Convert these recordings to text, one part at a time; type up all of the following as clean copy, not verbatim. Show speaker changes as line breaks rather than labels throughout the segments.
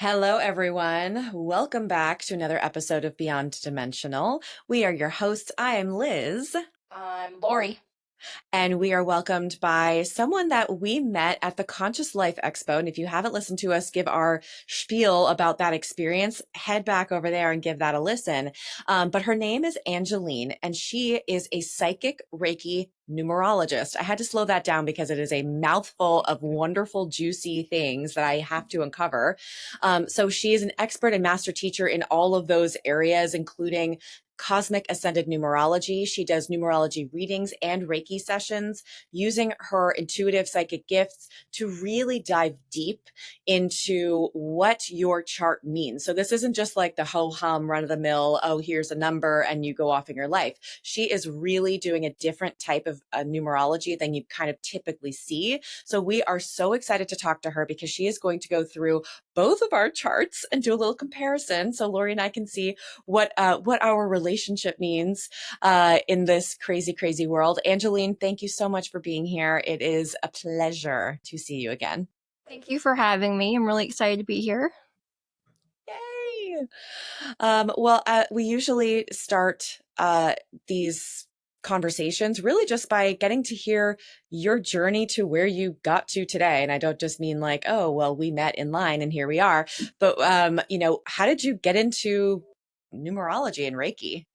Hello, everyone. Welcome back to another episode of Beyond Dimensional. We are your hosts. I am Liz.
I'm Lori.
And we are welcomed by someone that we met at the Conscious Life Expo. And if you haven't listened to us give our spiel about that experience, head back over there and give that a listen. But her name is Angeline, and she is a psychic Reiki numerologist. I had to slow that down because it is a mouthful of wonderful, juicy things that I have to uncover. So she is an expert and master teacher in all of those areas, including cosmic ascended numerology. She does numerology readings and Reiki sessions using her intuitive psychic gifts to really dive deep into what your chart means. So this isn't just like the ho-hum run of the mill, oh, here's a number and you go off in your life. She is really doing a different type of numerology than you kind of typically see. So we are so excited to talk to her because she is going to go through both of our charts and do a little comparison so Lori and I can see what our relationship means in this crazy, crazy world. Angeline, thank you so much for being here. It is a pleasure to see you again.
Thank you for having me. I'm really excited to be here.
Yay! We usually start these conversations really just by getting to hear your journey to where you got to today. And I don't just mean like, oh, well, we met in line and here we are. But, how did you get into numerology and Reiki?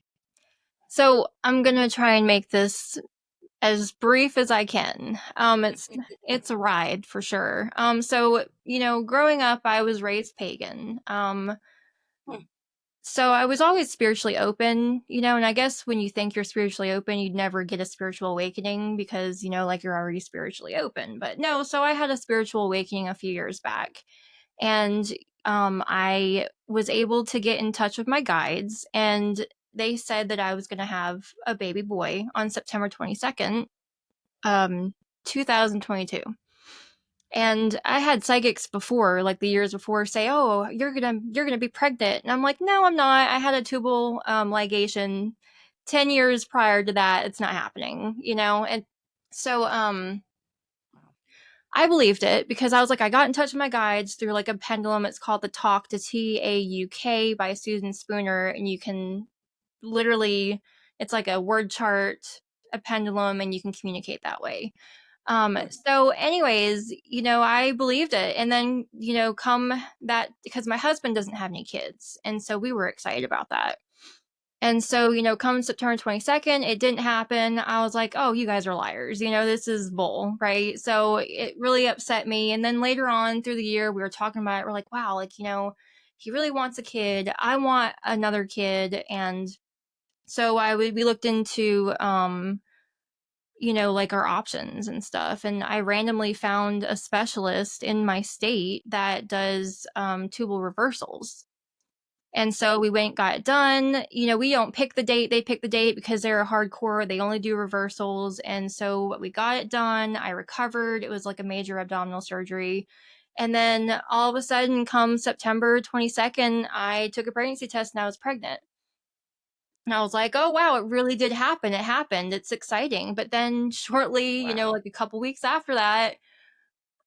So I'm gonna try and make this as brief as I can. It's a ride for sure. Growing up, I was raised pagan. So I was always spiritually open, and I guess when you think you're spiritually open, you'd never get a spiritual awakening because, like you're already spiritually open. But no, so I had a spiritual awakening a few years back. And I was able to get in touch with my guides, and they said that I was going to have a baby boy on September 22nd, 2022. And I had psychics before, like the years before, say, "Oh, you're gonna be pregnant," and I'm like, "No, I'm not. I had a tubal ligation 10 years prior to that. It's not happening, And so, I believed it because I was like, I got in touch with my guides through like a pendulum. It's called the Talk to TAUK by Susan Spooner. And you can literally, it's like a word chart, a pendulum, and you can communicate that way. So anyways, I believed it. And then, come that, because my husband doesn't have any kids. And so we were excited about that. And so, come September 22nd, it didn't happen. I was like, oh, you guys are liars. This is bull, right? So it really upset me. And then later on through the year, we were talking about it. We're like, wow, he really wants a kid. I want another kid. And so we looked into, like our options and stuff. And I randomly found a specialist in my state that does tubal reversals. And so we went, got it done. We don't pick the date. They pick the date because they're hardcore. They only do reversals. And so we got it done. I recovered. It was like a major abdominal surgery. And then all of a sudden, come September 22nd, I took a pregnancy test and I was pregnant. And I was like, oh, wow, it really did happen. It happened. It's exciting. But then shortly,
Wow.
like a couple weeks after that,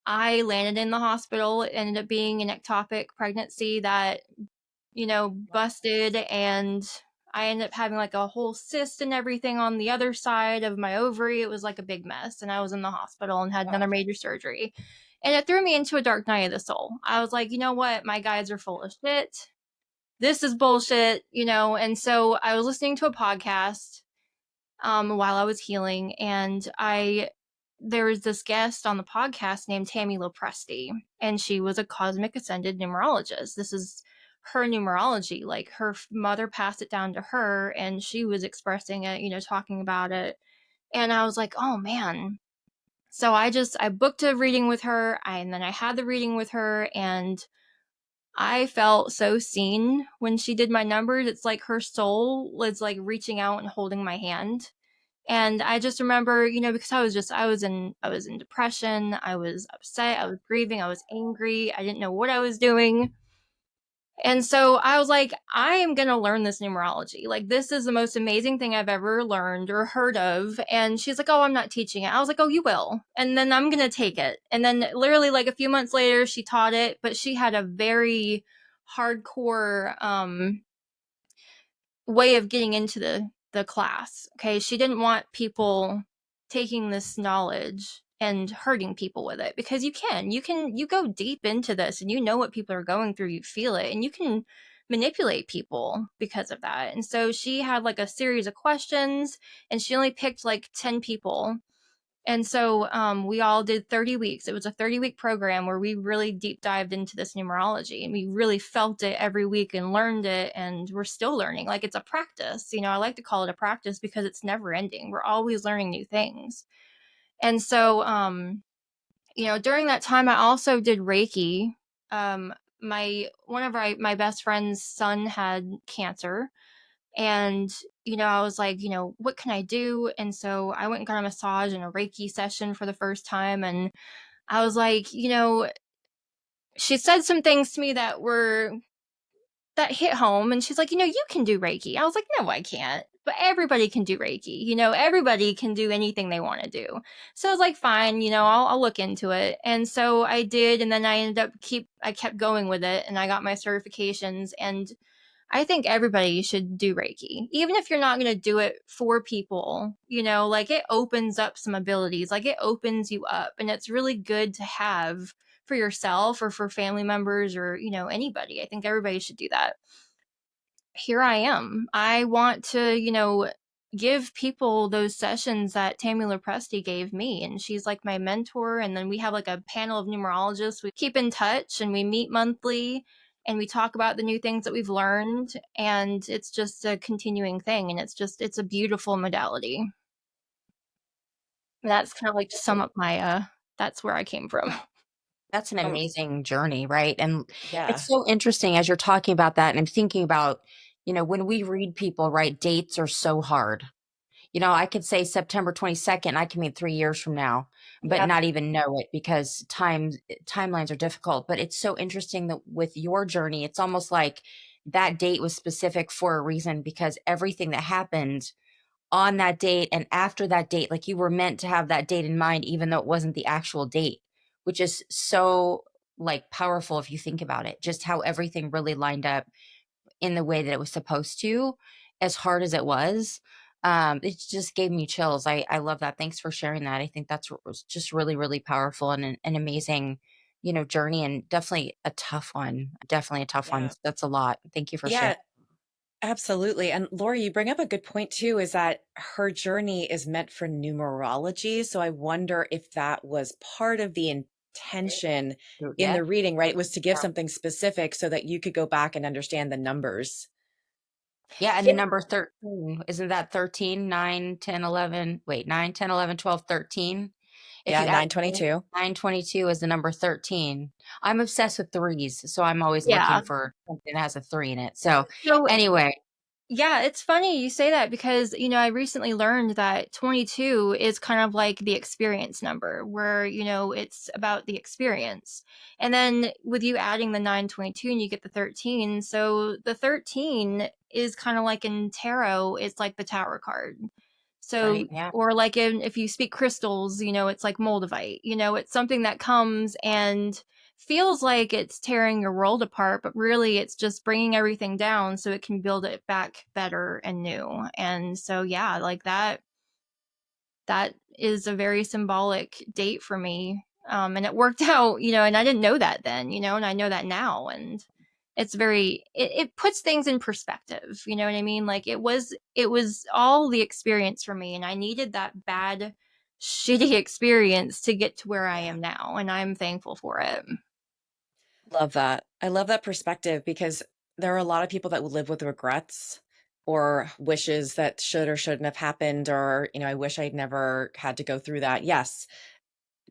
I landed in the hospital. It ended up being an ectopic pregnancy that busted, and I ended up having like a whole cyst and everything on the other side of my ovary. It was like a big mess, and I was in the hospital and had another major surgery. And it threw me into a dark night of the soul. I was like, you know what? My guides are full of shit. This is bullshit, And so I was listening to a podcast while I was healing, and there was this guest on the podcast named Tammy Lopresti, and she was a cosmic ascended numerologist. This is her numerology. Like her mother passed it down to her, and she was expressing it, talking about it. And I was like, oh man. So I booked a reading with her, and then I had the reading with her, and I felt so seen when she did my numbers. It's like her soul was like reaching out and holding my hand. And I just remember, because I was in depression, I was upset, I was grieving, I was angry, I didn't know what I was doing. And so I was like, I am going to learn this numerology. Like, this is the most amazing thing I've ever learned or heard of. And she's like, oh, I'm not teaching it. I was like, oh, you will. And then I'm going to take it. And then literally like a few months later, she taught it, but she had a very hardcore way of getting into the class. Okay, she didn't want people taking this knowledge and hurting people with it, because you go deep into this and you know what people are going through, you feel it, and you can manipulate people because of that. And so she had like a series of questions, and she only picked like 10 people. And so we all did 30 weeks. It was a 30-week program where we really deep dived into this numerology, and we really felt it every week and learned it. And we're still learning. Like, it's a practice. I like to call it a practice because it's never ending. We're always learning new things. And so, during that time, I also did Reiki. One of my best friend's son had cancer, and I was like, what can I do? And so I went and got a massage and a Reiki session for the first time. And I was like, she said some things to me that hit home. And she's like, you can do Reiki. I was like, no, I can't. But everybody can do Reiki. Everybody can do anything they want to do. So I was like, fine, I'll look into it. And so I did. And then I kept going with it, and I got my certifications. And I think everybody should do Reiki, even if you're not going to do it for people. Like, it opens up some abilities, like it opens you up, and it's really good to have for yourself or for family members or, anybody. I think everybody should do that. Here I am. I want to, give people those sessions that Tamula Presti gave me. And she's like my mentor. And then we have like a panel of numerologists. We keep in touch and we meet monthly and we talk about the new things that we've learned. And it's just a continuing thing. And it's a beautiful modality. And that's kind of like to sum up that's where I came from.
That's an
Um,
amazing journey, right? And
yeah.
it's so interesting as you're talking about that. And I'm thinking about, when we read people, right, dates are so hard. I could say September 22nd, I can mean 3 years from now, but
Yep.
not even know it because timelines are difficult. But it's so interesting that with your journey, it's almost like that date was specific for a reason because everything that happened on that date and after that date, like you were meant to have that date in mind, even though it wasn't the actual date, which is so like powerful if you think about it, just how everything really lined up in the way that it was supposed to, as hard as it was. It just gave me chills. I love that. Thanks for sharing that. I think that's was just really, really powerful and an amazing, journey and definitely a tough one. Definitely a tough one.
Yeah.
That's a lot. Thank you for sharing.
Yeah. Absolutely. And Lori, you bring up a good point too, is that her journey is meant for numerology. So I wonder if that was part of the intention in
Yeah.
the reading, right? Was to give something specific so that you could go back and understand the numbers.
Yeah, and
Yeah.
number 13, isn't that 13, 9, 10, 11? Wait, 9, 10, 11, 12, 13. If
Yeah,
you add
922.
922 is the number 13. I'm obsessed with threes, so I'm always looking
Yeah.
for something that has a three in it. So
So
anyway,
yeah, it's funny you say that because, I recently learned that 22 is kind of like the experience number where, it's about the experience. And then with you adding the 922 and you get the 13. So the 13 is kind of like in tarot, it's like the tower card. So,
right, yeah.
or like if you speak crystals, it's like Moldavite, it's something that comes and feels like it's tearing your world apart, but really it's just bringing everything down so it can build it back better and new. And so, yeah, like that is a very symbolic date for me. And it worked out, and I didn't know that then, and I know that now. And it puts things in perspective. You know what I mean? Like it was all the experience for me, and I needed that bad, shitty experience to get to where I
Yeah.
am now. And I'm thankful for it.
Love that. I love that perspective because there are a lot of people that will live with regrets or wishes that should or shouldn't have happened, or, I wish I'd never had to go through that. Yes,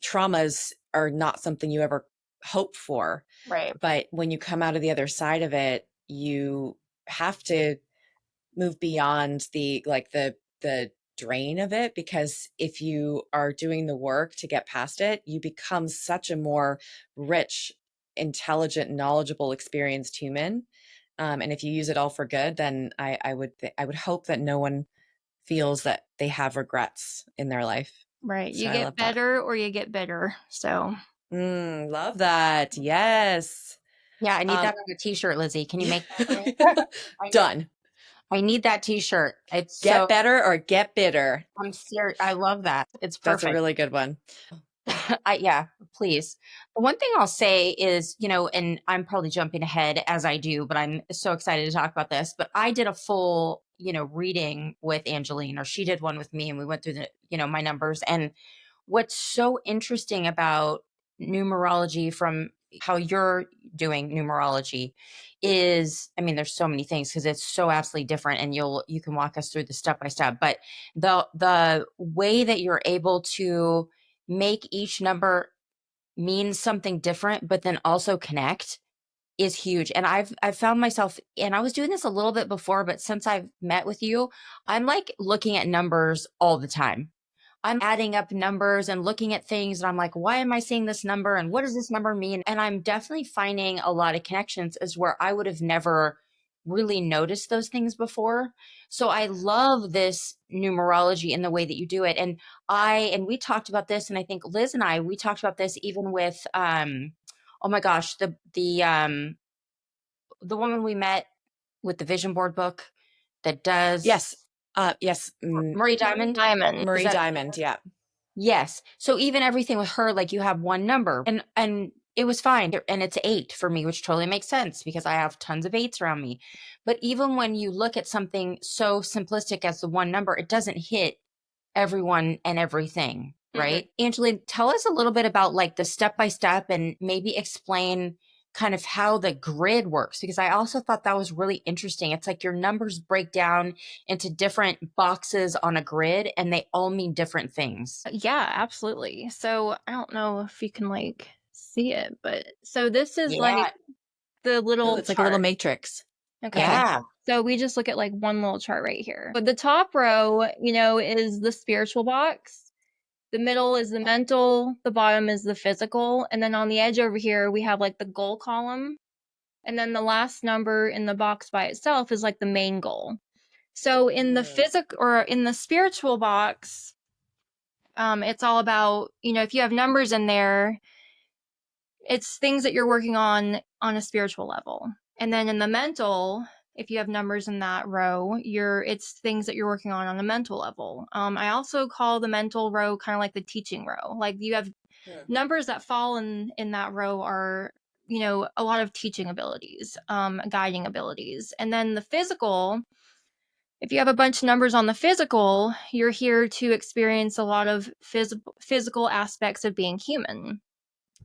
traumas are not something you ever hope for,
Right.
but when you come out of the other side of it, you have to move beyond the drain of it, because if you are doing the work to get past it, you become such a more rich intelligent, knowledgeable, experienced human. And if you use it all for good, then I would hope that no one feels that they have regrets in their life.
Right.
So
You
I
get
love that.
better or you get bitter. So
Love that. Yes.
Yeah, I need that on a t-shirt, Lizzie. Can you make that for me?
Done.
I need that t-shirt. It's
Get
so,
better or get bitter.
I'm serious. I love that. It's
That's a
perfect.
really good one.
Yeah, please. The one thing I'll say is, and I'm probably jumping ahead as I do, but I'm so excited to talk about this. But I did a full, reading with Angeline, or she did one with me, and we went through my numbers. And what's so interesting about numerology from how you're doing numerology is, I mean, there's so many things because it's so absolutely different, and you can walk us through the step by step. But the way that you're able to make each number mean something different, but then also connect is huge. And I've found myself, and I was doing this a little bit before, but since I've met with you, I'm like looking at numbers all the time. I'm adding up numbers and looking at things, and I'm like, why am I seeing this number? And what does this number mean? And I'm definitely finding a lot of connections as where I would have never really noticed those things before. So I love this numerology and the way that you do it. And we talked about this, and I think Liz and we talked about this even with oh my gosh, the woman we met with the vision board book that does
Yes.
Marie Diamond.
Marie Diamond. Yeah.
Yes. So even everything with her, like you have one number, and it was fine. And it's 8 for me, which totally makes sense because I have tons of 8s around me. But even when you look at something so simplistic as the one number, it doesn't hit everyone and everything, right? Angeline, tell us a little bit about like the step by step, and maybe explain kind of how the grid works, because I also thought that was really interesting. It's like your numbers break down into different boxes on a grid, and they all mean different things.
yeah, absolutely. So I don't know if you can like see it, but so this is like the little
it's like a little matrix.
Okay.
Yeah.
So we just look at like one little chart right here. But the top row, is the spiritual box. The middle is the mental, the bottom is the physical, and then on the edge over here we have like the goal column. And then the last number in the box by itself is like the main goal. So in the physical or in the spiritual box, it's all about, if you have numbers in there, it's things that you're working on a spiritual level. And then in the mental, if you have numbers in that row, it's things that you're working on a mental level. I also call the mental row kind of like the teaching row. Like you have numbers that fall in that row are, a lot of teaching abilities, guiding abilities. And then the physical, if you have a bunch of numbers on the physical, you're here to experience a lot of physical aspects of being human.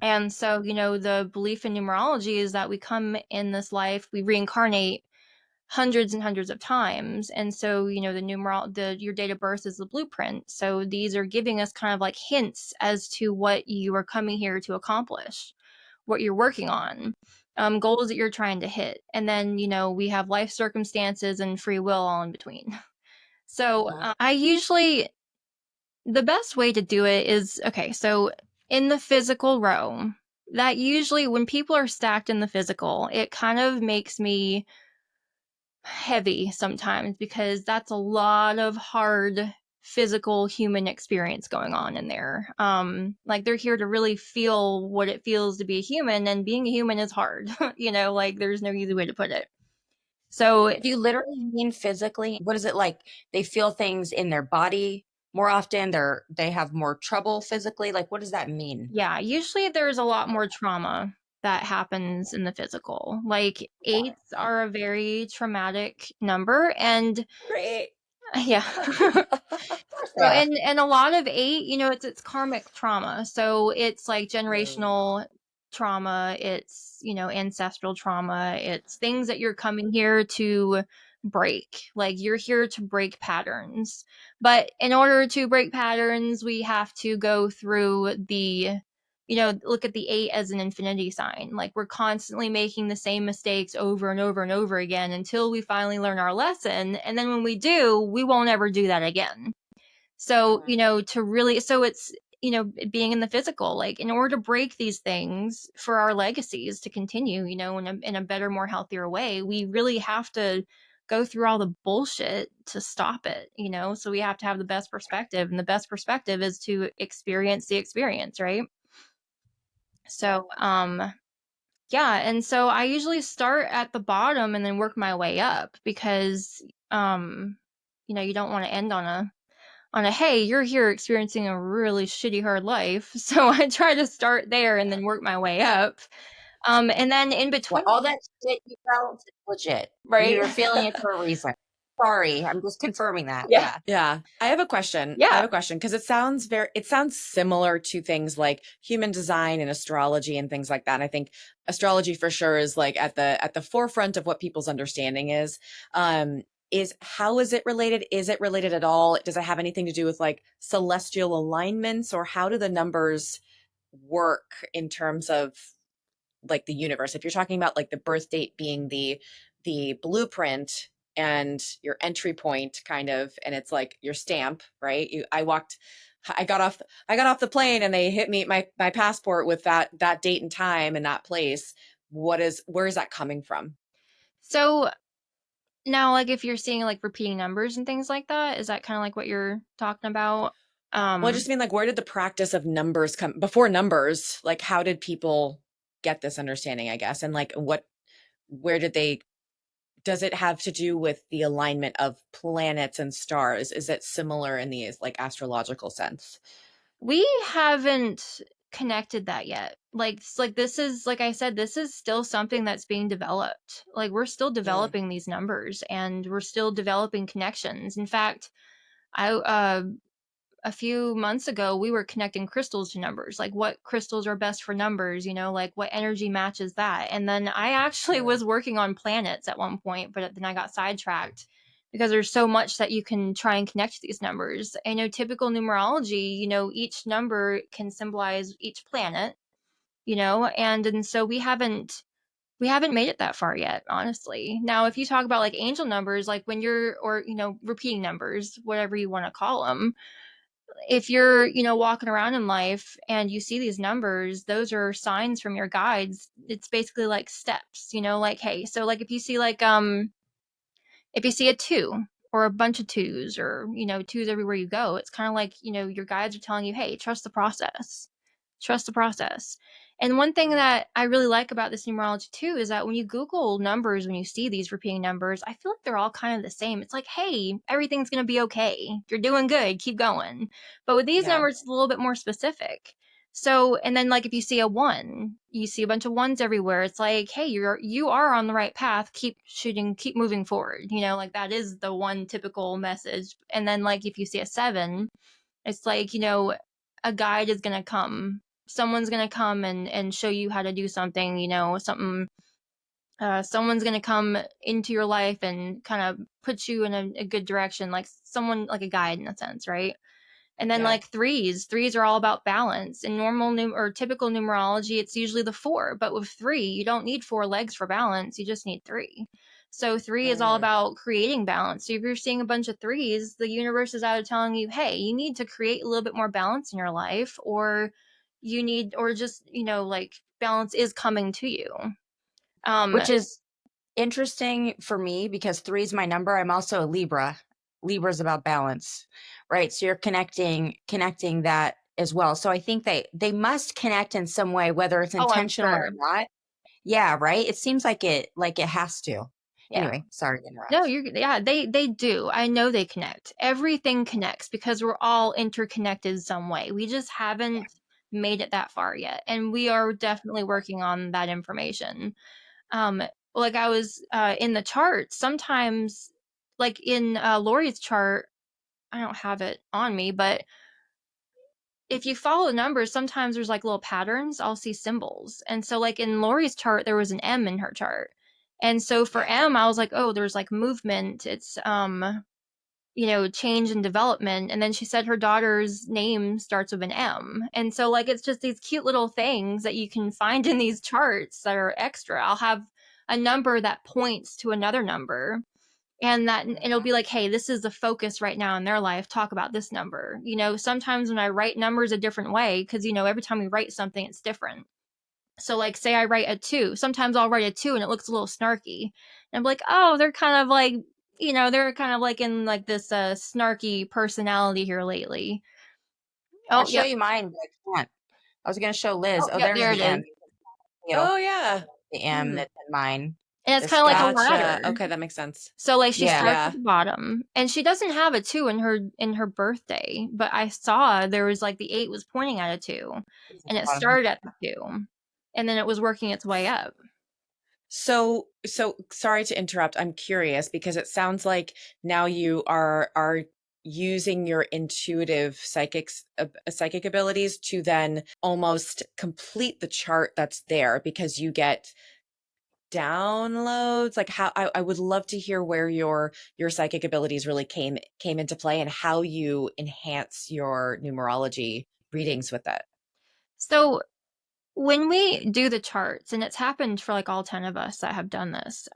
And so, the belief in numerology is that we come in this life, we reincarnate hundreds and hundreds of times. And so, your date of birth is the blueprint. So these are giving us kind of like hints as to what you are coming here to accomplish, what you're working on, goals that you're trying to hit. And then, we have life circumstances and free will all in between. So the best way to do it is, okay, so in the physical row, that usually when people are stacked in the physical, it kind of makes me heavy sometimes because that's a lot of hard physical human experience going on in there. Like they're here to really feel what it feels to be a human, and being a human is hard. Like there's no easy way to put it. So
do you literally mean physically? What is it like? They feel things in their body more often? They have more trouble physically? Like, what does that mean?
yeah, usually there's a lot more trauma that happens in the physical. Like 8s are a very traumatic number, and
Great.
yeah. So, and a lot of 8, it's karmic trauma. So it's like generational trauma, it's, ancestral trauma, it's things that you're coming here to break. Like you're here to break patterns. But in order to break patterns, we have to go through look at the 8 as an infinity sign. Like we're constantly making the same mistakes over and over and over again until we finally learn our lesson. And then when we do, we won't ever do that again. So, being in the physical, like in order to break these things for our legacies to continue, in a better, more healthier way, we really have to go through all the bullshit to stop it, so we have to have the best perspective, and the best perspective is to experience the experience, right? So yeah, and so I usually start at the bottom and then work my way up, because you don't want to end on a hey, you're here experiencing a really shitty hard life. So I try to start there and then work my way up. And then in
Well,
between,
all that shit you felt is legit.
right?
You're feeling it for a reason. Sorry, I'm just confirming that.
Yeah.
Yeah.
Yeah. I have a question. I
Yeah.
have a question because it sounds similar to things like human design and astrology and things like that. And I think astrology for sure is like at the forefront of what people's understanding is. How is it related? Is it related at all? Does it have anything to do with like celestial alignments, or how do the numbers work in terms of like the universe? If you're talking about like the birth date being the blueprint and your entry point kind of, and it's like your stamp, right? I got off the plane and they hit me my passport with that date and time and that place. Where is that coming from?
So now, like, if you're seeing like repeating numbers and things like that, is that kind of like what you're talking about?
Well, I just mean like, where did the practice of numbers come before numbers? Like, how did people get this understanding, I guess? And like, where did they, does it have to do with the alignment of planets and stars? Is it similar in the like astrological sense?
We haven't connected that yet. Like this is, like I said, this is still something that's being developed. Like we're still developing these numbers, and we're still developing connections. In fact, I a few months ago we were connecting crystals to numbers, like what crystals are best for numbers, like what energy matches that. And then I actually was working on planets at one point, but then I got sidetracked because there's so much that you can try and connect to these numbers. I know typical numerology, each number can symbolize each planet, and so we haven't made it that far yet, honestly. Now, if you talk about like angel numbers, like when you're, or repeating numbers, whatever you want to call them, if you're, walking around in life and you see these numbers, those are signs from your guides. It's basically like steps, like, hey, so like if you see a two or a bunch of twos, or twos everywhere you go, it's kind of like, your guides are telling you, hey, trust the process. Trust the process. And one thing that I really like about this numerology too is that when you Google numbers, when you see these repeating numbers, I feel like they're all kind of the same. It's like, hey, everything's going to be okay. You're doing good. Keep going. But with these numbers, it's a little bit more specific. So, and then like if you see a one, you see a bunch of ones everywhere. It's like, hey, you are on the right path. Keep shooting, keep moving forward. Like that is the one typical message. And then like if you see a seven, it's like, a guide is going to come. Someone's going to come and show you how to do something, something. Someone's going to come into your life and kind of put you in a good direction, like someone, like a guide in a sense, right? And then like threes are all about balance. In normal or typical numerology, it's usually the four, but with three, you don't need four legs for balance. You just need three. So three is all about creating balance. So if you're seeing a bunch of threes, the universe is out telling you, hey, you need to create a little bit more balance in your life, or you need, or just, like balance is coming to you.
Which is interesting for me because 3 is my number. I'm also a Libra. Libra's about balance, right? So you're connecting that as well. So I think they must connect in some way, whether it's
I'm
intentional
sure.
or not. Yeah, right. It seems like it has to.
Yeah.
Anyway, sorry to interrupt.
No, they do. I know they connect. Everything connects because we're all interconnected some way. We just haven't made it that far yet. And we are definitely working on that information. Like I was in the chart, sometimes like in Lori's chart, I don't have it on me, but if you follow the numbers, sometimes there's like little patterns. I'll see symbols. And so like in Lori's chart, there was an M in her chart. And so for M, I was like, oh, there's like movement. It's, change and development. And then she said her daughter's name starts with an M. And so like, it's just these cute little things that you can find in these charts that are extra. I'll have a number that points to another number. And that it'll be like, hey, this is the focus right now in their life, talk about this number. Sometimes when I write numbers a different way, because every time we write something, it's different. So like, say I write a 2, sometimes I'll write a 2 and it looks a little snarky, and I'm like, oh, they're kind of like, they're kind of like in like this snarky personality here lately.
I'll
Oh,
show
yep.
you mine, but I can't. I was going to show Liz.
Oh,
Oh,
yep,
there's
there
the
it
M.
is.
Oh yeah.
The M that's in mine.
And it's
The
kind of like a
staff.
ladder.
Gotcha. Okay, that makes sense.
So like she
Yeah.
starts
Yeah.
at the bottom, and she doesn't have a 2 in her birthday, but I saw there was like the 8 was pointing at a 2, and it started at the 2, and then it was working its way up.
So sorry to interrupt. I'm curious because it sounds like now you are using your intuitive psychic abilities to then almost complete the chart that's there, because you get downloads. Like, how I would love to hear where your psychic abilities really came into play, and how you enhance your numerology readings with it.
So when we do the charts, and it's happened for like all 10 of us that have done this,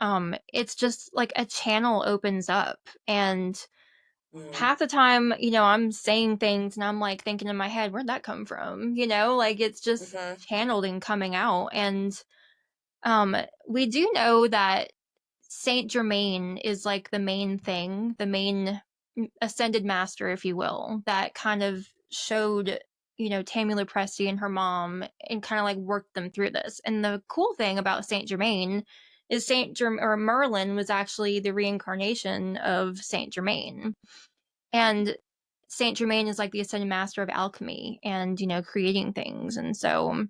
it's just like a channel opens up, and half the time, I'm saying things and I'm like thinking in my head, where'd that come from? Like it's just channeled and coming out. And we do know that Saint Germain is like the main thing, the main ascended master, if you will, that kind of showed, Tammy Lupresti and her mom, and kind of like worked them through this. And the cool thing about Saint Germain is or Merlin was actually the reincarnation of Saint Germain. And Saint Germain is like the ascended master of alchemy and, creating things. And so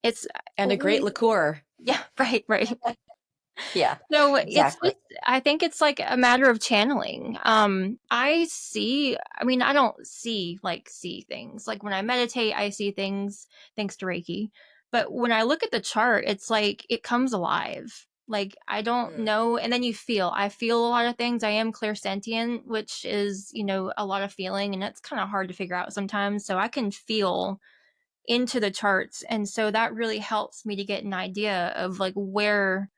it's
And a great liqueur.
Yeah, right.
Yeah.
So
Exactly.
I think it's like a matter of channeling. I mean, I don't see things. Like when I meditate, I see things thanks to Reiki. But when I look at the chart, it's like it comes alive. Like I don't know. And then I feel a lot of things. I am clairsentient, which is, a lot of feeling, and that's kind of hard to figure out sometimes. So I can feel into the charts. And so that really helps me to get an idea of like where,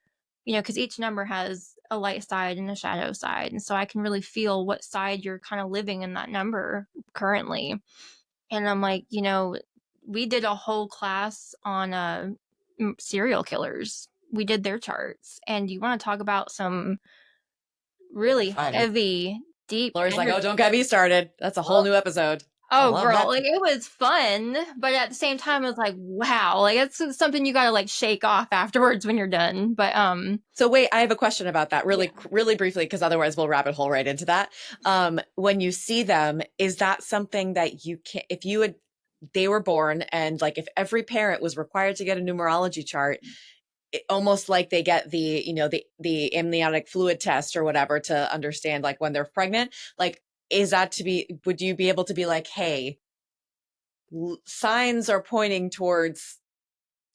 because each number has a light side and a shadow side. And so I can really feel what side you're kind of living in that number currently. And I'm like, we did a whole class on serial killers. We did their charts. And you want to talk about some really heavy, deep.
Lori's like, oh, don't get me started. That's a whole new episode.
Oh, girl, like it was fun, but at the same time, it was like, wow, like it's something you gotta like shake off afterwards when you're done. But
so wait, I have a question about that really briefly, because otherwise we'll rabbit hole right into that. When you see them, is that something that you can, if they were born, and like if every parent was required to get a numerology chart, almost like they get the amniotic fluid test or whatever to understand like when they're pregnant, like, would you be able to be like, hey, signs are pointing towards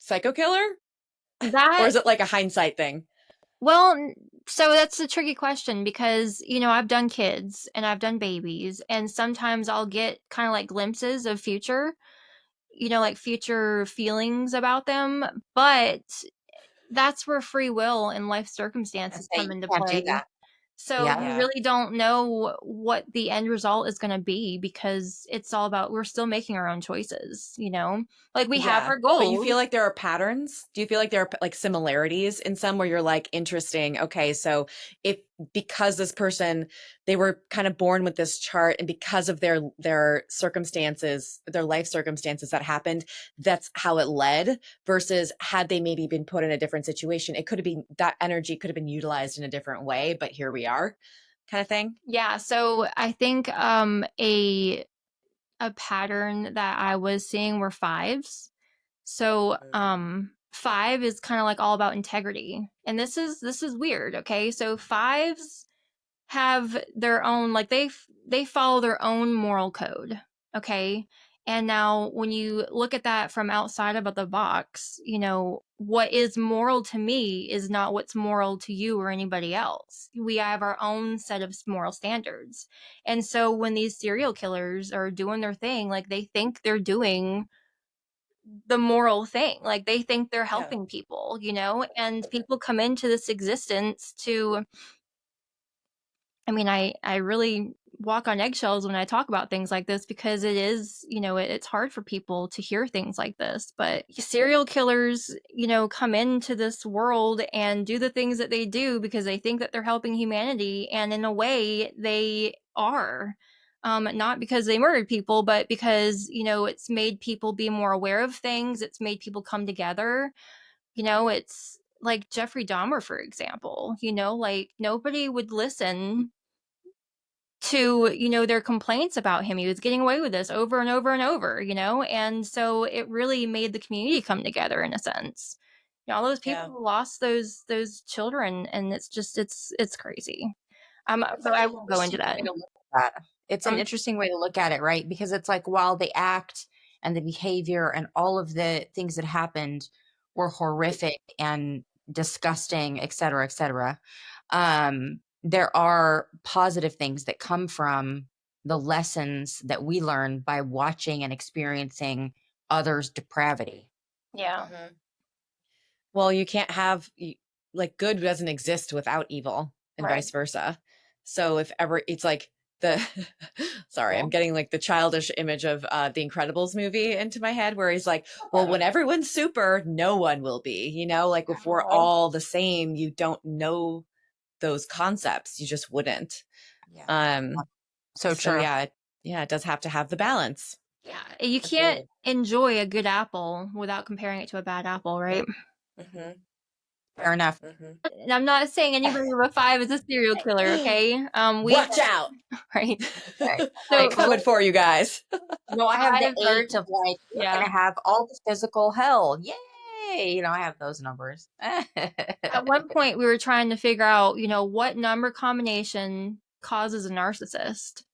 psycho killer? Or is it like a hindsight thing?
Well, so that's a tricky question because, I've done kids and I've done babies, and sometimes I'll get kind of like glimpses of future, like future feelings about them, but that's where free will and life circumstances come into play. So you really don't know what the end result is going to be, because it's all about, we're still making our own choices, like we have our goals.
But you feel like there are patterns? Do you feel like there are like similarities in some where you're like, interesting. Okay. So because this person, they were kind of born with this chart, and because of their circumstances, their life circumstances that happened, that's how it led, versus had they maybe been put in a different situation, it could have been, that energy could have been utilized in a different way, but here we are, kind of thing.
Yeah. So I think a pattern that I was seeing were 5s. So 5 is kind of like all about integrity. And this is weird, okay? So 5s have their own, like they follow their own moral code, okay? And now when you look at that from outside of the box, what is moral to me is not what's moral to you or anybody else. We have our own set of moral standards. And so when these serial killers are doing their thing, like they think they're doing the moral thing, like they think they're helping people, and people come into this existence to I mean, I really walk on eggshells when I talk about things like this, because it is, it's hard for people to hear things like this. But serial killers, come into this world and do the things that they do because they think that they're helping humanity. And in a way, they are. Not because they murdered people, but because, it's made people be more aware of things. It's made people come together. It's like Jeffrey Dahmer, for example, like nobody would listen to, their complaints about him. He was getting away with this over and over and over, and so it really made the community come together in a sense. All those people who lost those children, and it's crazy. But I won't go into that.
It's an interesting way to look at it, right? Because it's like, while the act and the behavior and all of the things that happened were horrific and disgusting, et cetera, there are positive things that come from the lessons that we learn by watching and experiencing others' depravity.
Yeah.
Mm-hmm. Well, you can't have, like, good doesn't exist without evil, and
Right.
vice versa. So if ever, it's like sorry, I'm getting like the childish image of the Incredibles movie into my head, where he's like, well, when everyone's super, no one will be, like if we're all the same, you don't know those concepts. You just wouldn't.
So true.
Yeah, it does have to have the balance.
Yeah, you can't enjoy a good apple without comparing it to a bad apple, right?
Mm-hmm.
Fair enough.
And I'm not saying anybody with a 5 is a serial killer, okay?
Watch out.
Right.
Okay. So coming for you guys.
No, I have the 8
heard,
of like, you're gonna have all the physical hell. Yay! I have those numbers.
At one point, we were trying to figure out, what number combination causes a narcissist.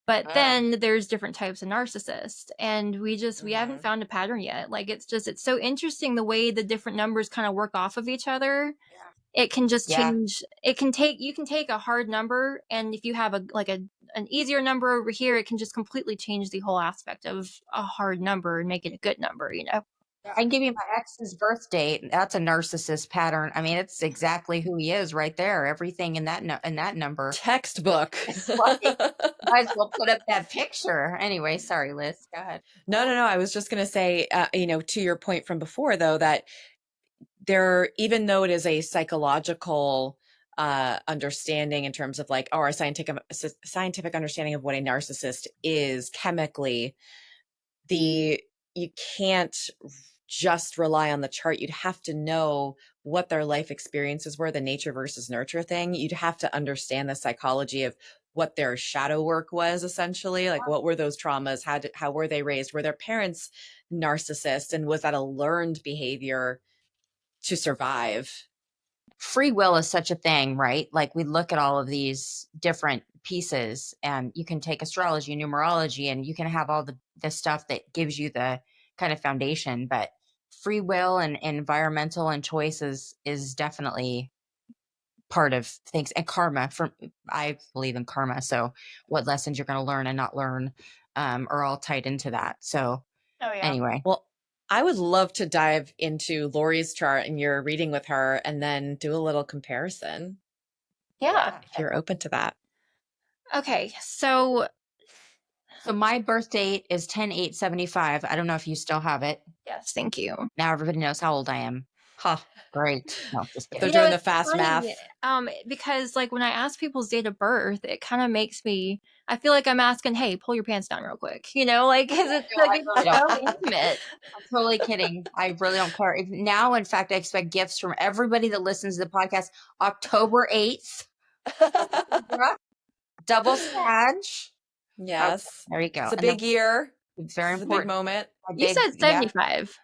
But then there's different types of narcissists, and we haven't found a pattern yet. Like, it's so interesting the way the different numbers kind of work off of each other. Yeah. It can just change. You can take a hard number, and if you have an easier number over here, it can just completely change the whole aspect of a hard number and make it a good number,
I can give you my ex's birth date. That's a narcissist pattern. I mean, it's exactly who he is right there. Everything in that number.
Textbook.
Might as well put up that picture. Anyway, sorry, Liz. Go ahead.
No. I was just going to say, to your point from before, though, that even though it is a psychological understanding in terms of like, our scientific understanding of what a narcissist is chemically, you can't just rely on the chart. You'd have to know what their life experiences were, the nature versus nurture thing. You'd have to understand the psychology of what their shadow work was, essentially. Like, what were those traumas? How were they raised? Were their parents narcissists? And was that a learned behavior to survive?
Free will is such a thing, right? Like, we look at all of these different pieces, and you can take astrology, numerology, and you can have all the stuff that gives you the kind of foundation, but free will and environmental and choices is definitely part of things. And karma, I believe in karma. So what lessons you're going to learn and not learn are all tied into that. So anyway.
Well, I would love to dive into Lori's chart and your reading with her, and then do a little comparison.
Yeah.
If you're open to that.
Okay. So
my birth date is 10/8/75. I don't know if you still have it.
Yes, thank you.
Now everybody knows how old I am. Huh. Great. No, just
They're doing the fast math.
Because like when I ask people's date of birth, it kind of makes me, I feel like I'm asking, hey, pull your pants down real quick. Like, cause it's so intimate.
I'm totally kidding. I really don't care. Now, in fact, I expect gifts from everybody that listens to the podcast. October 8th. Double Sag.
Yes.
Okay, there you go.
It's a big year.
It's very important.
A big moment.
You said 75.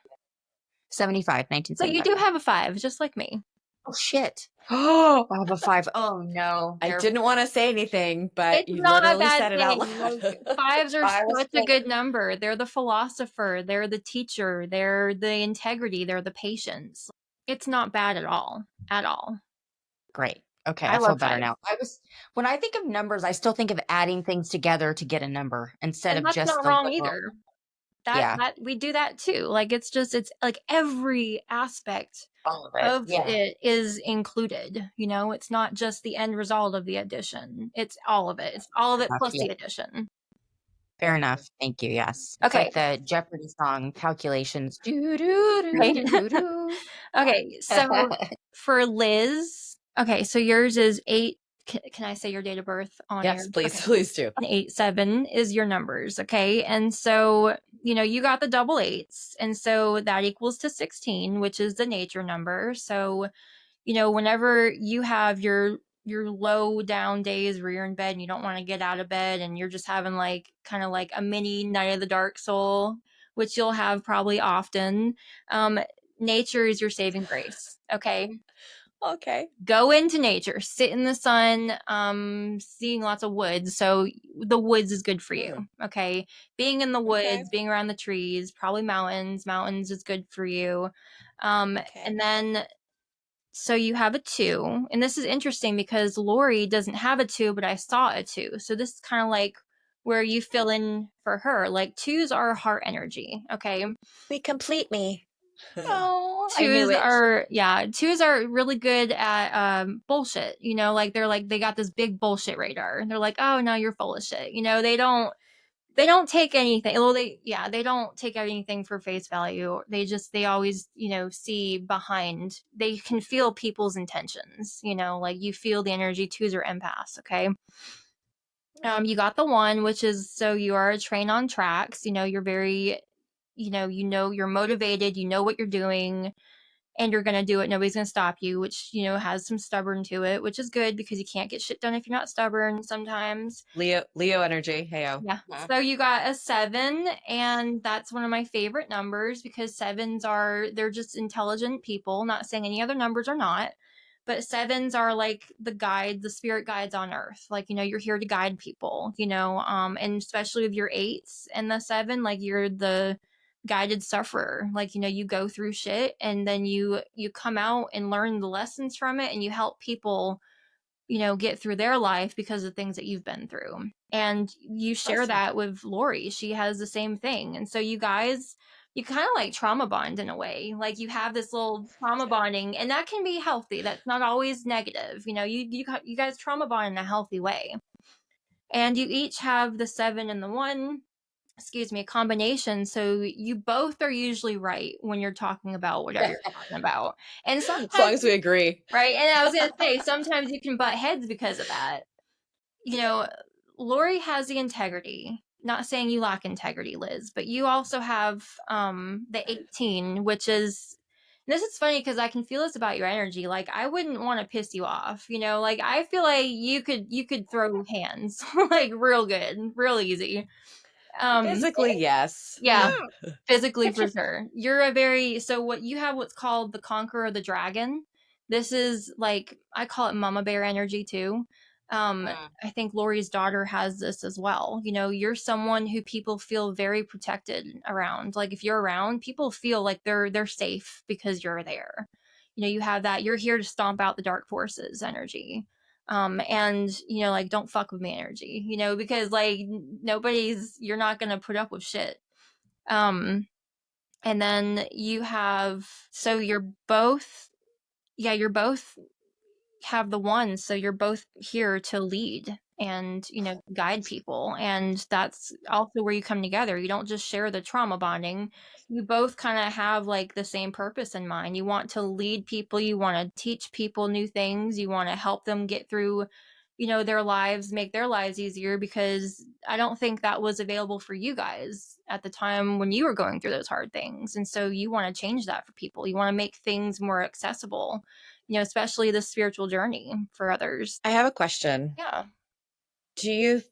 75, 1975.
So you do have a 5, just like me.
Oh, shit. Oh, I have a 5. Oh, no.
I didn't want to say anything, but
it's
you
not
literally
a bad
said it
thing.
out loud.
5s are such a good number. They're the philosopher. They're the teacher. They're the integrity. They're the patience. It's not bad at all. At all.
Great. Okay, I feel better now. When I think of numbers, I still think of adding things together to get a number instead of just the
that's not wrong either. That we do that too. Like, it's like every aspect
All of it.
of
Yeah.
it is included. You know, it's not just the end result of the addition. It's all of it. It's all of it plus
Yeah.
the addition.
Fair enough. Thank you. Yes. It's
Okay.
like the Jeopardy song calculations. Do, do, do,
Right.
do, do.
Okay. So for Liz, okay, so yours is 8. Can I say your date of birth on air?
Yes, please,
Okay.
please do.
8-7 is your numbers, okay? And so, you know, you got the double eights, and so that equals to 16, which is the nature number. So, you know, whenever you have your low down days where you're in bed and you don't want to get out of bed and you're just having like kind of like a mini night of the dark soul, which you'll have probably often, nature is your saving grace, okay?
Okay.
Go into nature, sit in the sun, seeing lots of woods. So the woods is good for you. Okay. Being in the woods, being around the trees, probably mountains is good for you. And then, so you have a 2, and this is interesting because Lori doesn't have a 2, but I saw a 2. So this is kind of like where you fill in for her. Like 2s are heart energy. Okay.
We complete me.
Oh, I knew
Twos
it.
are really good at bullshit. You know, like they got this big bullshit radar. They're like, oh no, you're full of shit. You know, they don't take anything. Well, they don't take anything for face value. They always, you know, see behind. They can feel people's intentions. You know, like you feel the energy. Twos are empaths. Okay. You got the 1, which is, so you are a train on tracks. You know, you're very, you know, you're motivated. You know what you're doing, and you're going to do it. Nobody's going to stop you, which, you know, has some stubborn to it, which is good because you can't get shit done if you're not stubborn sometimes.
Leo energy. Heyo.
Yeah. So you got a 7, and that's one of my favorite numbers because 7s they're just intelligent people. Not saying any other numbers are not, but 7s are like the spirit guides on earth. Like, you know, you're here to guide people, you know, and especially with your 8s and the 7, like you're the guided sufferer. Like, you know, you go through shit and then you come out and learn the lessons from it, and you help people, you know, get through their life because of things that you've been through. And you share that with Lori. She has the same thing. And so you guys, you kind of like trauma bond in a way. Like you have this little trauma bonding, and that can be healthy. That's not always negative. You know, you guys trauma bond in a healthy way. And you each have the 7 and the 1, combination. So you both are usually right when you're talking about whatever you're talking about. And sometimes,
As long as we agree.
right? And I was going to say, sometimes you can butt heads because of that. You know, Lori has the integrity. Not saying you lack integrity, Liz, but you also have the 18, which is, this is funny because I can feel this about your energy. Like I wouldn't want to piss you off, you know. Like I feel like you could throw hands like real good, real easy.
Physically, yes.
Yeah, physically for sure. So what you have, what's called the Conqueror of the Dragon. This is like, I call it Mama Bear energy too. I think Lori's daughter has this as well. You know, you're someone who people feel very protected around. Like if you're around, people feel like they're safe because you're there. You know, you have that, you're here to stomp out the dark forces energy. And you know, like don't fuck with me energy, you know, because like you're not gonna put up with shit. And then you have, so you're both have the 1, so you're both here to lead and, you know, guide people. And that's also where you come together. You don't just share the trauma bonding. You both kind of have like the same purpose in mind. You want to lead people, you want to teach people new things, you want to help them get through, you know, their lives, make their lives easier, because I don't think that was available for you guys at the time when you were going through those hard things. And so you want to change that for people. You want to make things more accessible, you know, especially the spiritual journey for others.
I have a question.
Yeah.
Do you,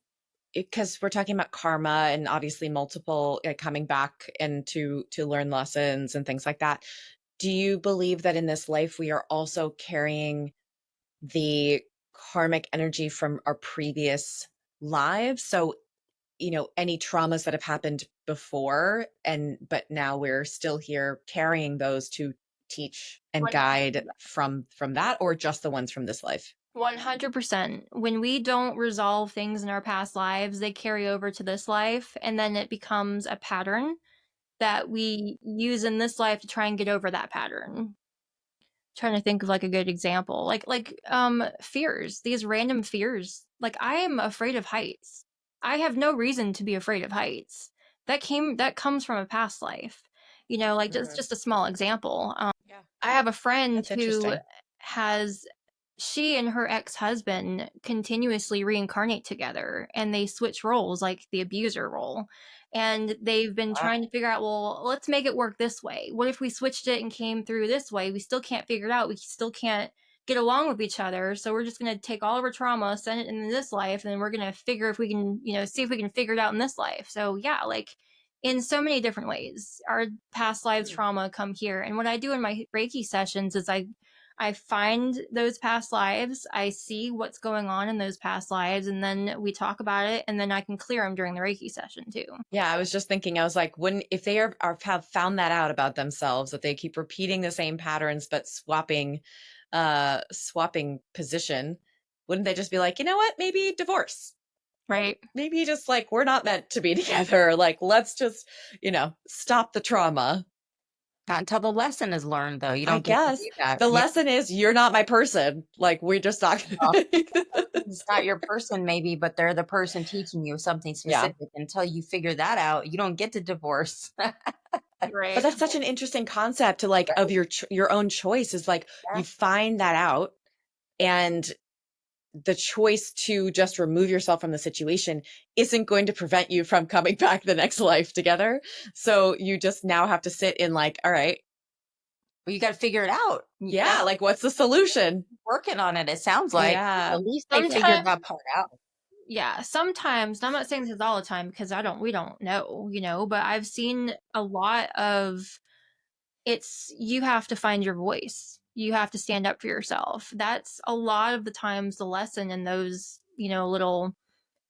because we're talking about karma and obviously multiple coming back and to learn lessons and things like that. Do you believe that in this life we are also carrying the karmic energy from our previous lives? So, you know, any traumas that have happened before, but now we're still here carrying those to teach and guide from that, or just the ones from this life?
100%. When we don't resolve things in our past lives, they carry over to this life, and then it becomes a pattern that we use in this life to try and get over that pattern. trying to think of like a good example, like fears, these random fears. Like I am afraid of heights. I have no reason to be afraid of heights. That comes from a past life. Like just a small example.
Yeah,
I have a friend
that's
who
interesting.
has she and her ex-husband continuously reincarnate together, and they switch roles, like the abuser role. And they've been
Wow.
trying to figure out, well, let's make it work this way. What if we switched it and came through this way? We still can't figure it out. We still can't get along with each other. So we're just going to take all of our trauma, send it in this life, and then we're going to figure if we can, see if we can figure it out in this life. So yeah, like in so many different ways, our past lives trauma come here. And what I do in my Reiki sessions is I find those past lives, I see what's going on in those past lives, and then we talk about it, and then I can clear them during the Reiki session too.
Yeah, I was just thinking, I was like, wouldn't, if they have found that out about themselves, that they keep repeating the same patterns but swapping position, wouldn't they just be like, you know what, maybe divorce?
Right.
Maybe just like, we're not meant to be together. Like, let's just, stop the trauma.
Not until the lesson is learned, though. You
I
don't get to
guess
do that.
the
Yeah.
lesson is you're not my person. Like, we're just not.
It's not your person, maybe, but they're the person teaching you something
Yeah.
specific. Until you figure that out, you don't get to divorce.
But
Right.
that's such an interesting concept to like of your own choice is like
Yeah.
you find that out, and the choice to just remove yourself from the situation isn't going to prevent you from coming back the next life together. So you just now have to sit in like, all right,
But you got to figure it out.
yeah, like what's the solution?
Working on it, it sounds like.
Yeah.
At least they figured that part out.
Yeah, sometimes, and I'm not saying this is all the time because we don't know, but I've seen a lot of you have to find your voice. You have to stand up for yourself. That's a lot of the times the lesson in those, little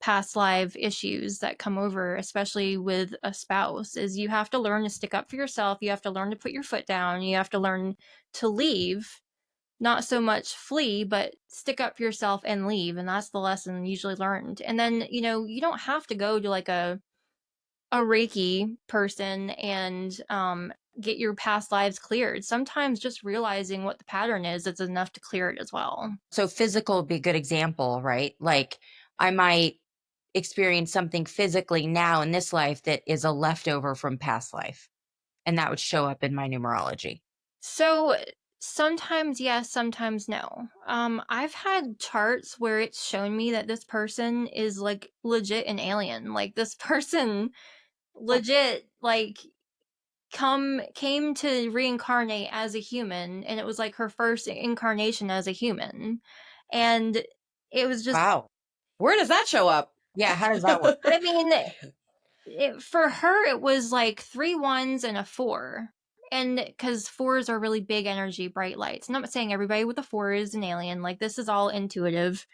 past life issues that come over, especially with a spouse, is you have to learn to stick up for yourself. You have to learn to put your foot down. You have to learn to leave, not so much flee, but stick up for yourself and leave. And that's the lesson usually learned. And then, you don't have to go to like a Reiki person and get your past lives cleared. Sometimes just realizing what the pattern is enough to clear it as well.
So physical would be a good example, right? Like I might experience something physically now in this life that is a leftover from past life. And that would show up in my numerology.
So sometimes yes, sometimes no. I've had charts where it's shown me that this person is like legit an alien. Like this person legit like came to reincarnate as a human, and it was like her first incarnation as a human. And it was just
Wow.
Where does that show up?
Yeah, how does that work?
I mean, for her it was like 3 1s and a 4. And because 4s are really big energy, bright lights. And I'm not saying everybody with a 4 is an alien. Like this is all intuitive.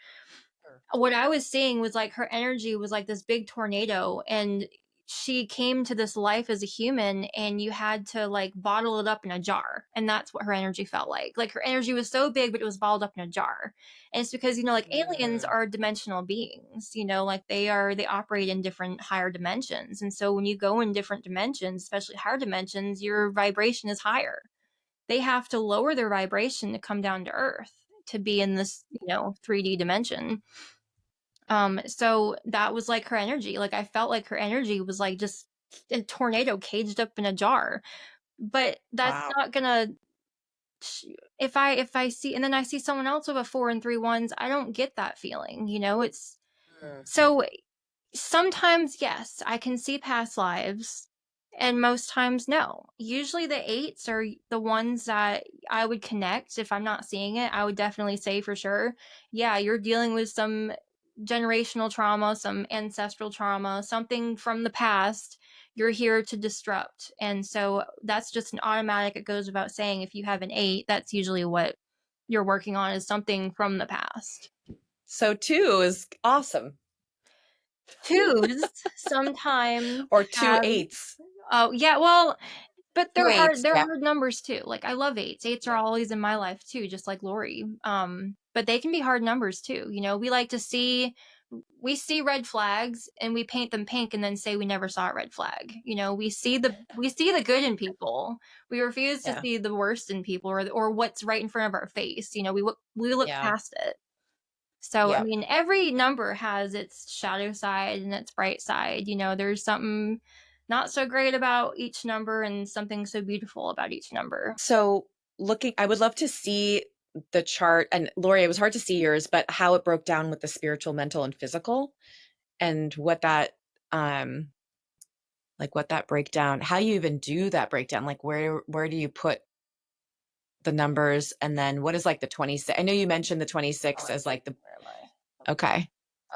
What I was seeing was like her energy was like this big tornado, and she came to this life as a human, and you had to like bottle it up in a jar. And that's what her energy felt like. Like her energy was so big, but it was bottled up in a jar. And it's because, like aliens are dimensional beings, like they operate in different higher dimensions. And so when you go in different dimensions, especially higher dimensions, your vibration is higher. They have to lower their vibration to come down to earth to be in this, 3D dimension. So that was like her energy. Like I felt like her energy was like just a tornado caged up in a jar. But that's not gonna if I see, and then I see someone else with a 4 and 3 1s, I don't get that feeling. It's so sometimes yes, I can see past lives, and most times no. Usually the 8s are the ones that I would connect. If I'm not seeing it, I would definitely say for sure, yeah, you're dealing with some generational trauma, some ancestral trauma, something from the past. You're here to disrupt. And so that's just an automatic. It goes without saying, if you have an 8, that's usually what you're working on, is something from the past.
So 2 is awesome.
2s sometimes
or 2
have,
8s.
Oh yeah, well, but they're
2
hard.
8s,
They're
yeah.
hard numbers too. Like I love 8s. 8s are always in my life too, just like Lori. But they can be hard numbers too. We like to see we see red flags and we paint them pink and then say we never saw a red flag. You know, we see the good in people. We refuse to
Yeah.
see the worst in people or what's right in front of our face. You know, we look
Yeah.
past it. So, I
Yeah.
mean, every number has its shadow side and its bright side. You know, there's something not so great about each number and something so beautiful about each number.
So I would love to see the chart. And Lori, it was hard to see yours, but how it broke down with the spiritual, mental, and physical, and what that, like what that breakdown, how you even do that breakdown, like where do you put the numbers, and then what is like the 26? I know you mentioned the 26 as like the,
Where am I?
okay.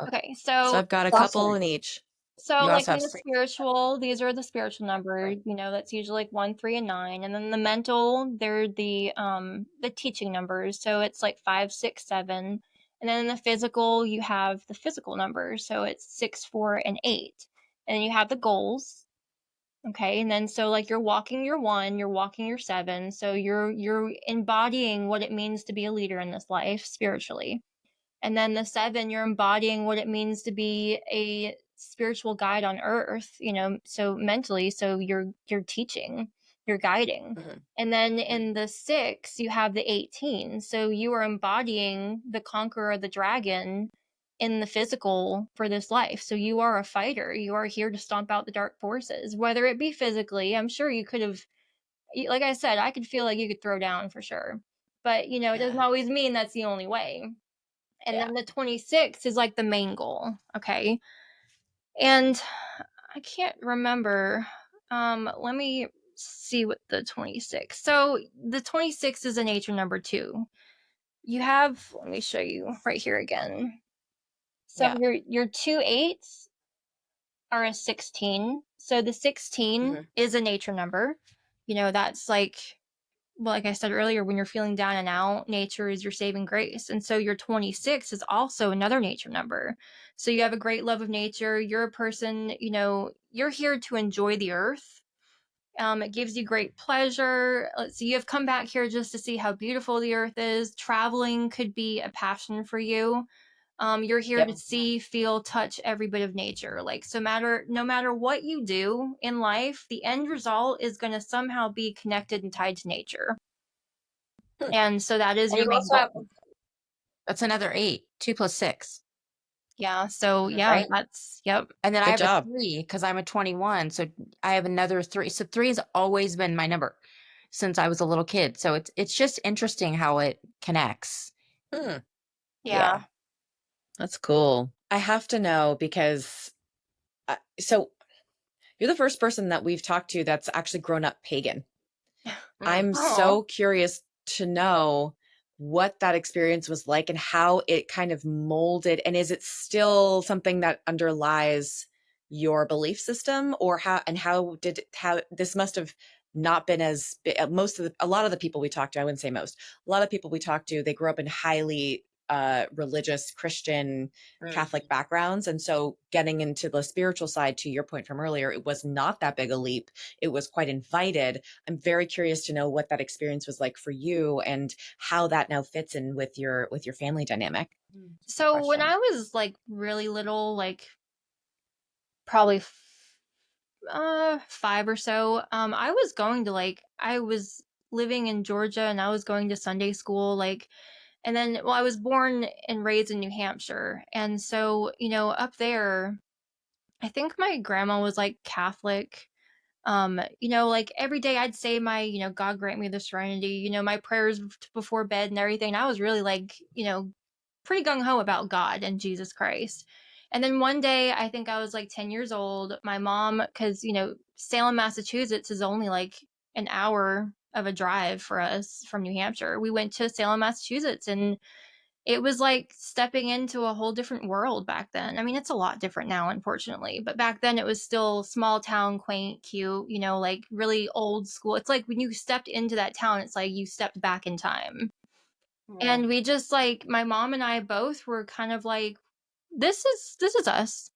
Okay,
So
so
I've got a couple in each.
So,
You
like
also
in
have
the spiritual, these are the spiritual numbers. You know, that's usually like 1, 3, and 9. And then the mental, they're the teaching numbers. So it's like 5, 6, 7. And then in the physical, you have the physical numbers. So it's 6, 4, and 8. And then you have the goals. Okay, and then so like you're walking your 1, you're walking your 7. So you're embodying what it means to be a leader in this life spiritually. And then the 7, you're embodying what it means to be a spiritual guide on earth, you know, so mentally, so you're teaching, you're guiding.
Mhm.
And then in the 6, you have the 18. So you are embodying the conqueror of the dragon in the physical for this life. So you are a fighter. You are here to stomp out the dark forces, whether it be physically. I'm sure you could have, like I said, I could feel like you could throw down for sure. But, you know, it doesn't always mean that's the only way. And
Yeah.
then the 26 is like the main goal. Okay. And I can't remember. Let me see what the 26. So the 26 is a nature number 2. You have, let me show you right here again. So
Yeah.
your 2 8s are a 16. So the 16
Mhm.
is a nature number. You know, that's like, well, like I said earlier, when you're feeling down and out, nature is your saving grace. And so your 26 is also another nature number. So you have a great love of nature. You're a person, you know, you're here to enjoy the earth. It gives you great pleasure. Let's see, you have come back here just to see how beautiful the earth is. Traveling could be a passion for you. You're here to
Yep.
see, feel, touch every bit of nature. Like, no matter what you do in life, the end result is going to somehow be connected and tied to nature.
Hmm.
And so that is
and
your
you
main
also have
goal.
that's another 8. 2 plus 6.
Yeah. So
Mhm.
yeah,
Right.
that's, yep.
And then I
Good
have a
job.
3 because I'm a 21. So I have another 3. So 3 has always been my number since I was a little kid. So it's just interesting how it connects.
Hmm.
Yeah.
That's cool. I have to know because, so you're the first person that we've talked to that's actually grown up pagan. I'm
Oh,
so curious to know what that experience was like and how it kind of molded. And is it still something that underlies your belief system, or how this must have not been as a lot of the people we talked to, I wouldn't say most, a lot of people we talked to, they grew up in highly religious Christian Catholic backgrounds. And so getting into the spiritual side, to your point from earlier, it was not that big a leap. It was quite invited. I'm very curious to know what that experience was like for you and how that now fits in with your family dynamic.
so when I was like really little, like probably 5 or so, I was living in Georgia and I was going to Sunday school, like, and then, well, I was born and raised in New Hampshire. And so, you know, up there, I think my grandma was like Catholic. You know, like every day I'd say my, you know, God grant me the serenity, you know, my prayers before bed and everything. I was really like, you know, pretty gung ho about God and Jesus Christ. And then one day, I think I was like 10 years old, my mom, because, you know, Salem, Massachusetts is only like an hour of a drive for us from New Hampshire. We went to Salem, Massachusetts, and it was like stepping into a whole different world back then. I mean, it's a lot different now, unfortunately, but back then it was still small town, quaint, cute, you know, like really old school. It's like when you stepped into that town, it's like you stepped back in time. And we just like, my mom and I both were kind of like, this is us.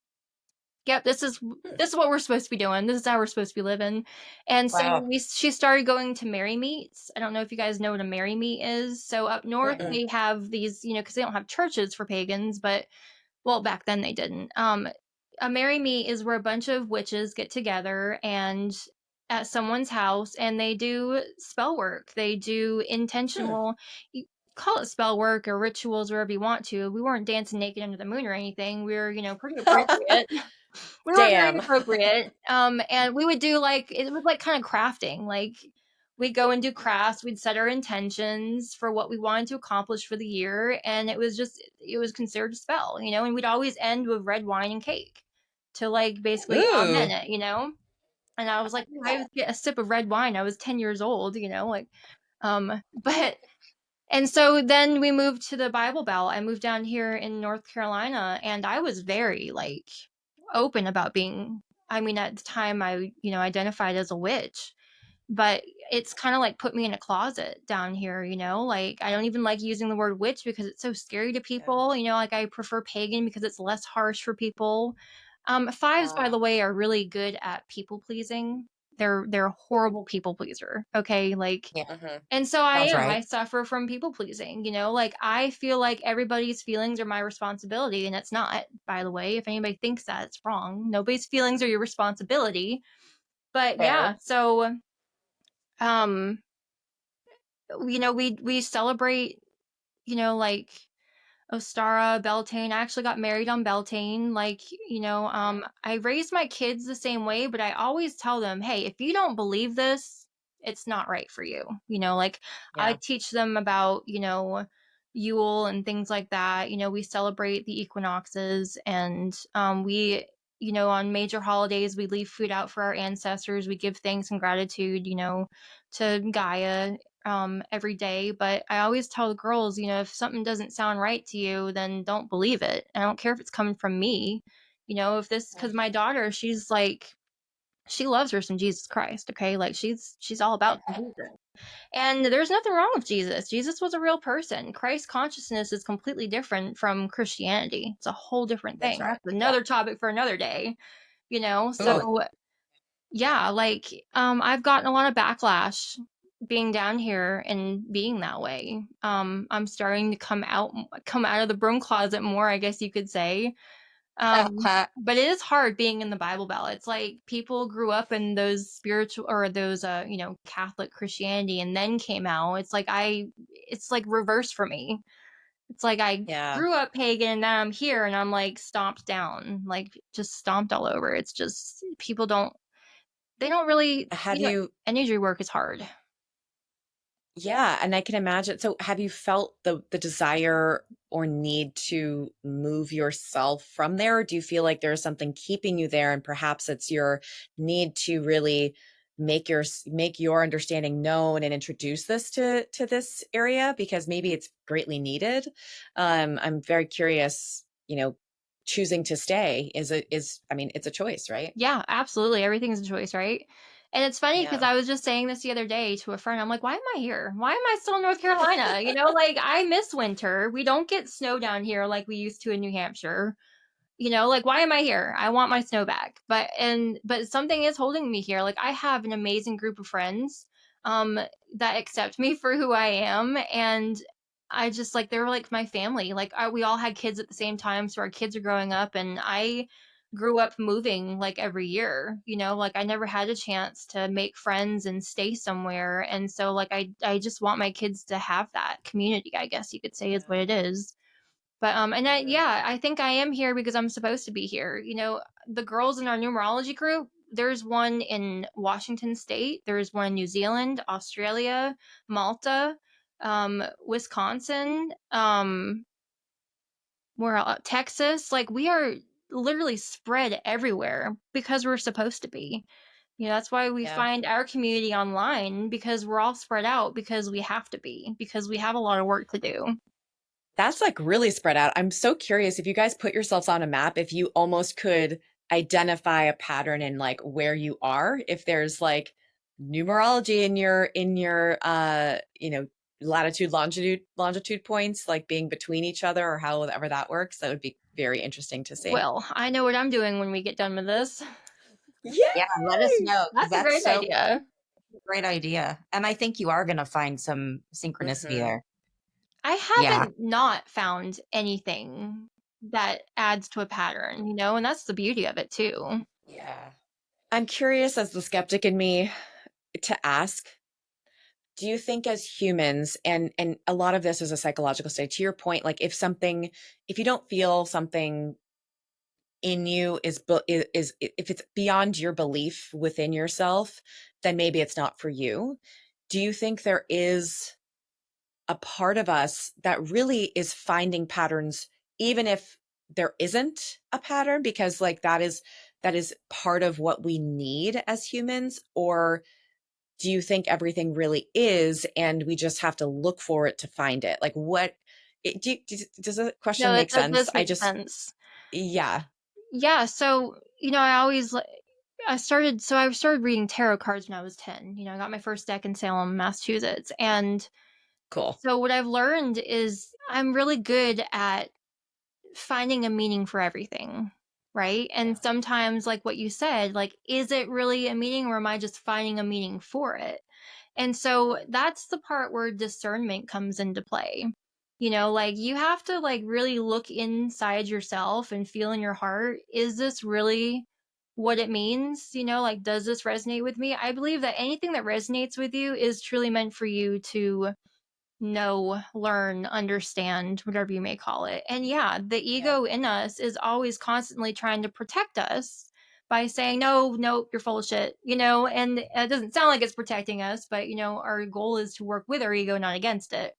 Yep, this is what we're supposed to be doing. This is how we're supposed to be living. And so
Wow.
she started going to Merry Meets. I don't know if you guys know what a Merry Meet is. So up north
Mm-mm.
they have these, you know, because they don't have churches for pagans, but Well, back then they didn't. A Marry Me is where a bunch of witches get together and at someone's house and they do spell work. They do intentional, you call it spell work or rituals, wherever you want to. We weren't dancing naked under the moon or anything. We were, pretty appropriate. We were very
Damn.
appropriate. And we would do it was like kind of crafting. Like we'd go and do crafts, we'd set our intentions for what we wanted to accomplish for the year, and it was considered a spell, and we'd always end with red wine and cake to basically amen
Ooh.
it. And I was like, I would get a sip of red wine. I was 10 years old, but and so then we moved to the Bible Belt. I moved down here in North Carolina, and I was very open about being. I mean, at the time, I identified as a witch, but it's kind of put me in a closet down here. I don't even like using the word witch because it's so scary to people. I prefer pagan because it's less harsh for people. Fives, by the way, are really good at people pleasing. They're a horrible people pleaser. Okay,
Yeah,
Mhm.
and so
sounds
I
right.
suffer from people pleasing, I feel like everybody's feelings are my responsibility, and it's not, by the way. If anybody thinks that, it's wrong. Nobody's feelings are your responsibility. But
Fair.
yeah, so um we celebrate, like Ostara, Beltane. I actually got married on Beltane. I raised my kids the same way, but I always tell them, hey, if you don't believe this, it's not right for you. I
Yeah.
teach them about, Yule and things like that. We celebrate the equinoxes, and we, on major holidays, we leave food out for our ancestors. We give thanks and gratitude, to Gaia every day. But I always tell the girls, if something doesn't sound right to you, then don't believe it. I don't care if it's coming from me. If this, because my daughter, she loves her some Jesus Christ. Okay, she's all about Jesus. And there's nothing wrong with Jesus. Jesus was a real person. Christ consciousness is completely different from Christianity. It's a whole different
That's
thing.
right.
That's another topic for another day.
Ooh.
So yeah, I've gotten a lot of backlash being down here and being that way. I'm starting to come out of the broom closet more, I guess you could say. But it is hard being in the Bible Belt. It's like people grew up in those spiritual or those Catholic Christianity and then came out. It's like reverse for me. It's like I
Yeah.
grew up pagan and now I'm here and I'm stomped down, just stomped all over. It's just people don't they don't really,
Have you
energy work is hard.
Yeah, and I can imagine. So have you felt the desire or need to move yourself from there? Or do you feel like there's something keeping you there and perhaps it's your need to really make your understanding known and introduce this to this area because maybe it's greatly needed? I'm very curious, choosing to stay I mean, it's a choice, right?
Yeah, absolutely. Everything's a choice, right? And it's funny because
Yeah.
I was just saying this the other day to a friend. I'm like, why am I here? Why am I still in North Carolina? I miss winter. We don't get snow down here like we used to in New Hampshire. Why am I here? I want my snow back. But something is holding me here. I have an amazing group of friends um that accept me for who I am, and I just they're like my family. We all had kids at the same time, so our kids are growing up, and I grew up moving every year. I never had a chance to make friends and stay somewhere, and so I just want my kids to have that community, I guess you could say, is what it is. But and
Mhm.
I think I am here because I'm supposed to be here. The girls in our numerology group, there's one in Washington State, there's one in New Zealand, Australia, Malta, Wisconsin, Texas. We are literally spread everywhere because we're supposed to be. That's why we
Yeah.
find our community online, because we're all spread out because we have to be, because we have a lot of work to do.
That's really spread out. I'm so curious if you guys put yourselves on a map, if you almost could identify a pattern in where you are, if there's numerology in your latitude, longitude points, being between each other or however that works. That would be very interesting to see.
Well, I know what I'm doing when we get done with this.
Yeah, let us
Yay!
know because
That's a
that's
great
so
idea.
a great idea. And I think you are going to find some synchronicity
Hmm.
there.
I
Yeah.
haven't not found anything that adds to a pattern, you know, and that's the beauty of it too.
Yeah. I'm curious as the skeptic in me to ask, do you think as humans, and a lot of this is a psychological state, to your point, like if you don't feel something in you is if it's beyond your belief within yourself, then maybe it's not for you. Do you think there is a part of us that really is finding patterns, even if there isn't a pattern, because like that is part of what we need as humans? Or do you think everything really is and we just have to look for it to find it? Like does the question
No,
make
that
sense?
does make sense.
Yeah.
Yeah, so, you know, I started reading tarot cards when I was 10. You know, I got my first deck in Salem, Massachusetts. And
Cool.
so what I've learned is I'm really good at finding a meaning for everything, right?
Yeah.
And sometimes, like what you said, like, is it really a meaning or am I just finding a meaning for it? And so that's the part where discernment comes into play. You know, like you have to like really look inside yourself and feel in your heart, is this really what it means? You know, like, does this resonate with me? I believe that anything that resonates with you is truly meant for you to know, learn, understand, whatever you may call it. And yeah, the
Yeah.
ego in us is always constantly trying to protect us by saying, no, no, you're full of shit, you know, and it doesn't sound like it's protecting us, but you know, our goal is to work with our ego, not against it.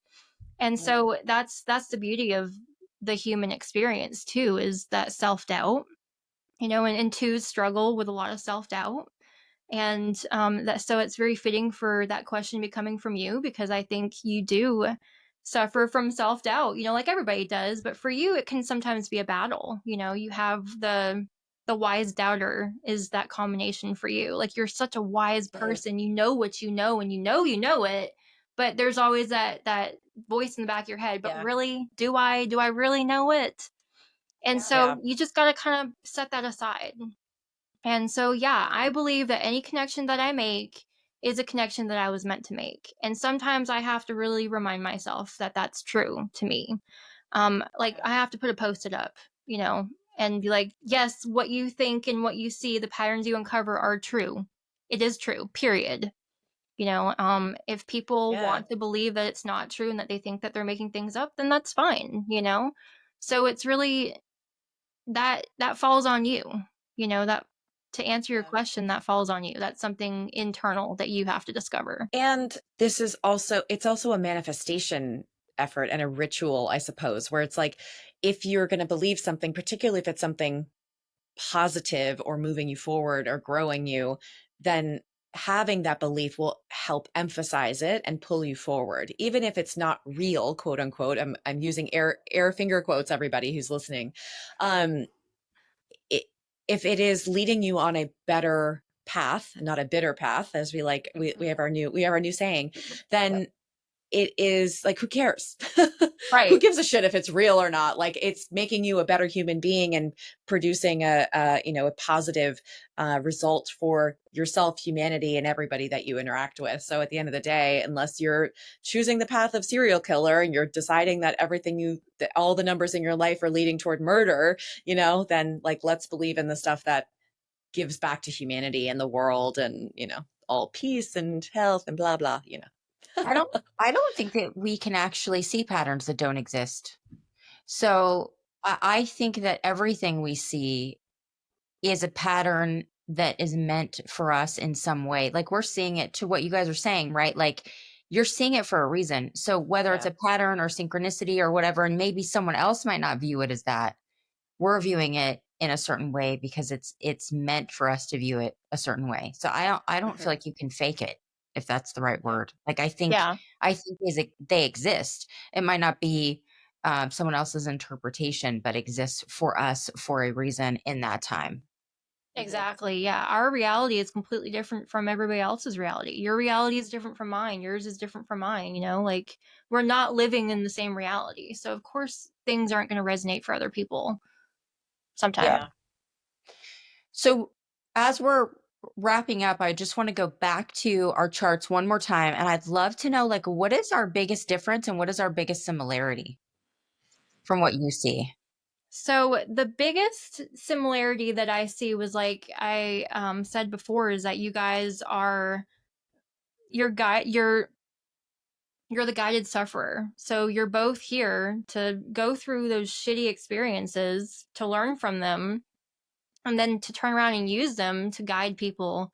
And so that's the beauty of the human experience too, is that self-doubt, you know, and twos struggle with a lot of self-doubt. And that, so it's very fitting for that question to be coming from you, because I think you do suffer from self-doubt, you know, like everybody does, but for you it can sometimes be a battle. You know, you have the wise doubter is that combination for you. Like, you're such a wise person, you know what you know, and you know it, but there's always that voice in the back of your head, but
Yeah.
really, do I really know it? And
Yeah.
so you just got to kind of set that aside. And so, yeah, I believe that any connection that I make is a connection that I was meant to make. And sometimes I have to really remind myself that that's true to me. Like, I have to put a post-it up, you know, and be like, yes, what you think and what you see, the patterns you uncover are true. It is true, period. You know, if people
Yeah.
want to believe that it's not true and that they think that they're making things up, then that's fine, you know? So it's really that falls on you, you know, that, to answer your
Yeah.
question, that falls on you. That's something internal that you have to discover.
And this is also, it's also a manifestation effort and a ritual, I suppose, where it's like, if you're going to believe something, particularly if it's something positive or moving you forward or growing you, then having that belief will help emphasize it and pull you forward, even if it's not real, quote unquote. I'm using air finger quotes, everybody who's listening. Um, it, if it is leading you on a better path, not a bitter path, as we have our new saying, then it is like, who cares? Who
Right.
gives a shit if it's real or not? Like, it's making you a better human being and producing a positive result for yourself, humanity, and everybody that you interact with. So at the end of the day, unless you're choosing the path of serial killer and you're deciding that that all the numbers in your life are leading toward murder, then like, let's believe in the stuff that gives back to humanity and the world, and all peace and health and blah blah.
I don't I don't think that we can actually see patterns that don't exist. So I think that everything we see is a pattern that is meant for us in some way. Like, we're seeing it, to what you guys are saying, right? Like, you're seeing it for a reason. So whether it's
Yeah.
a pattern or synchronicity or whatever, and maybe someone else might not view it as that, we're viewing it in a certain way because it's meant for us to view it a certain way. So I don't feel
Mhm.
like you can fake it, if that's the right
Yeah.
word. Like,
Yeah,
I think they exist. It might not be someone else's interpretation, but exists for us for a reason in that time.
Mhm.
exactly. Yeah, our reality is completely different from everybody else's reality. Your reality is different from mine. Yours is different from mine. You know, like, we're not living in the same reality. So, of course, things aren't going to resonate for other people sometimes.
Yeah.
So, as we're wrapping up, I just want to go back to our charts one more time. And I'd love to know, like, what is our biggest difference and what is our biggest similarity from what you see?
So the biggest similarity that I see was like I said before is that you guys are your guide you're the guided sufferer. So you're both here to go through those shitty experiences, to learn from them, and then to turn around and use them to guide people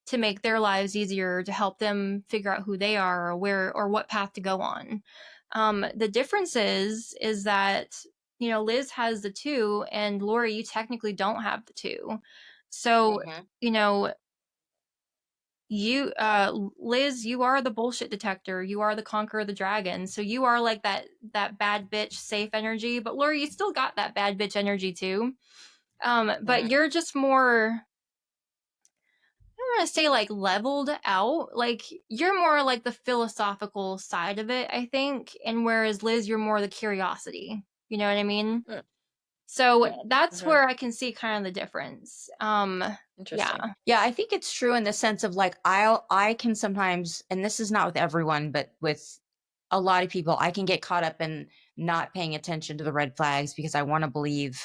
to make their lives easier, to help them figure out who they are or where or what path to go on. The difference is that, you know, Liz has the two, and Lori, you technically don't have the two. So, you know, you Liz, you are the bullshit detector, you are the conqueror of the dragon, so you are like that bad bitch safe energy, but Lori, you still got that bad bitch energy too. But you're just more, I don't want to say like leveled out, like you're more like the philosophical side of it, I think, and whereas Liz, you're more the curiosity, you know what I mean? So that's where I can see kind of the difference.
Interesting.
Yeah, I think it's true in the sense of like I can sometimes, and this is not with everyone, but with a lot of people, I can get caught up in not paying attention to the red flags because I want to believe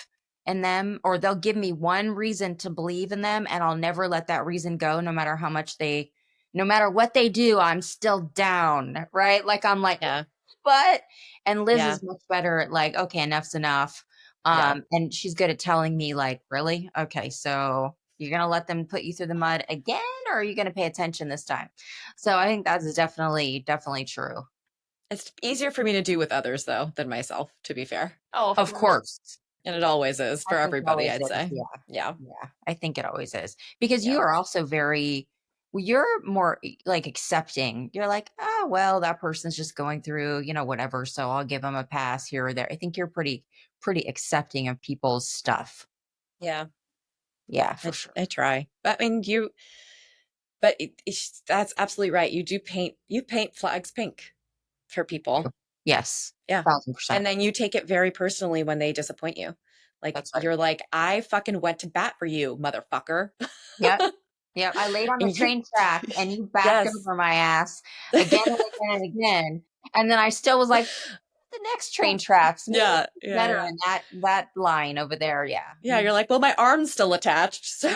in them, or they'll give me one reason to believe in them and I'll never let that reason go, no matter how much no matter what they do, I'm still down, right? Like I'm like,
Yeah.
but and Liz
Yeah.
is much better at like, okay, enough's enough.
Yeah.
And she's good at telling me like, really? Okay, so you're going to let them put you through the mud again, or are you going to pay attention this time? So I think that's definitely true.
It's easier for me to do with others though than myself, to be fair.
Oh,
Of course.
And it always is
I
for
think it
everybody,
always
I'd
is.
say.
Yeah.
Yeah.
Yeah. I think it always is because you
Yeah.
are also you're more like accepting. You're like, oh, well, that person's just going through, whatever. So I'll give them a pass here or there. I think you're pretty accepting of people's stuff.
Yeah.
Yeah, for sure.
I try. I mean, but that's absolutely right. You paint flags pink for people.
Yes.
Yeah.
1,000%.
And then you take it very personally when they disappoint you. Like
That's right.
you're like, I fucking went to bat for you, motherfucker.
Yep. Yep. I laid on the train track and you backed
Yes.
over my ass again and again and again. And then I still was like, the next train tracks. Maybe
Yeah.
better
Yeah.
in that line over there. Yeah.
Yeah. You're like, well, my arm's still attached. So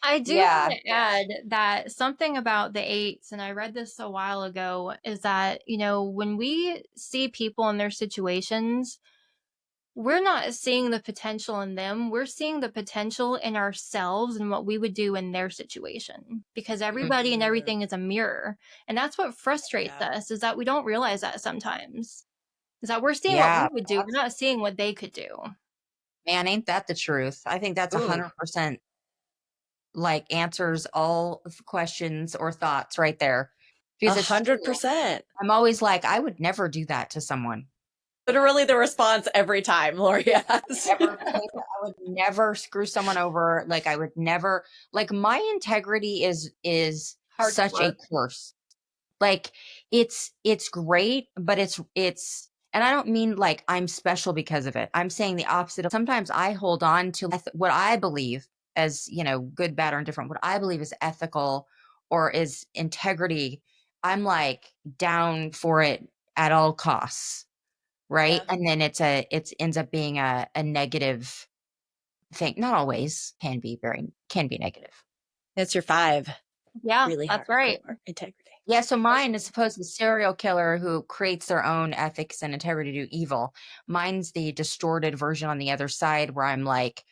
I do
Yeah.
want to add that something about the eights, and I read this a while ago, is that, you know, when we see people in their situations, we're not seeing the potential in them. We're seeing the potential in ourselves and what we would do in their situation, because everybody and everything is a mirror. And that's what frustrates us, is that we don't realize that sometimes, is that we're seeing what we would do. We're not seeing what they could do.
Man, ain't that the truth? I think that's 100% like answers all questions or thoughts right there. Because it's true.
100%.
I'm always like, I would never do that to someone.
Literally the response every time Lori asks.
I would never screw someone over. Like I would never, like my integrity is
Hard
such
work.
a curse. Like it's great, but it's and I don't mean like I'm special because of it. I'm saying the opposite of, sometimes I hold on to what I believe as, good, bad, or indifferent, what I believe is ethical or is integrity. I'm like down for it at all costs. Right.
Yeah.
And then it ends up being a negative thing. Not always, can be negative.
It's your 5.
Yeah,
Really
that's
hardcore
right.
integrity.
Yeah, so mine is supposed to be the serial killer who creates their own ethics and integrity to do evil. Mine's the distorted version on the other side where I'm like,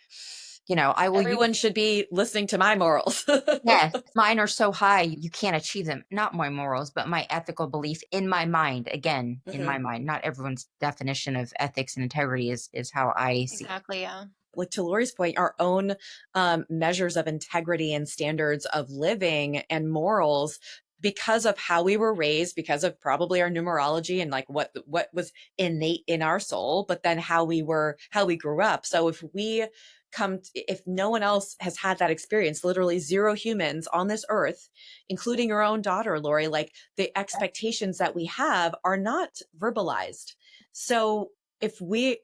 I will
Everyone should be listening to my morals.
yes, mine are so high you can't achieve them. Not my morals, but my ethical belief in my mind. Again, in my mind. Not everyone's definition of ethics and integrity is how I see it.
Exactly, yeah.
Like to Lori's point, our own measures of integrity and standards of living and morals, because of how we were raised, because of probably our numerology and like what was innate in our soul, but then how we grew up. So if no one else has had that experience, literally 0 humans on this earth, including your own daughter, Lori, like the expectations that we have are not verbalized. So if we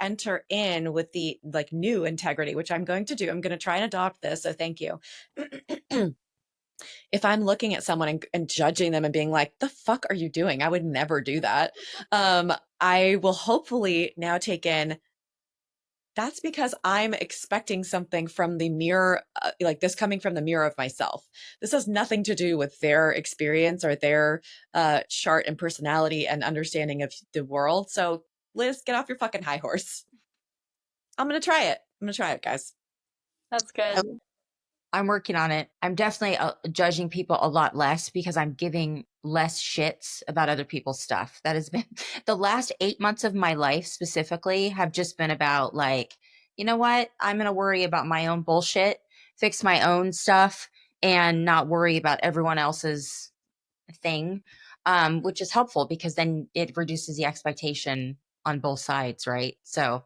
enter in with the like new integrity, which I'm going to do, I'm going to try and adopt this. So thank you. if I'm looking at someone and judging them and being like, the fuck are you doing? I would never do that. I will hopefully now take in, that's because I'm expecting something from the mirror, like this coming from the mirror of myself. This has nothing to do with their experience or their chart and personality and understanding of the world. So, Liz, get off your fucking high horse. I'm going to try it. I'm going to try it, guys.
That's good.
I'm working on it. I'm definitely judging people a lot less because I'm giving less shits about other people's stuff. That has been the last 8 months of my life specifically have just been about like, you know what? I'm going to worry about my own bullshit, fix my own stuff, and not worry about everyone else's thing, which is helpful because then it reduces the expectation on both sides, right? So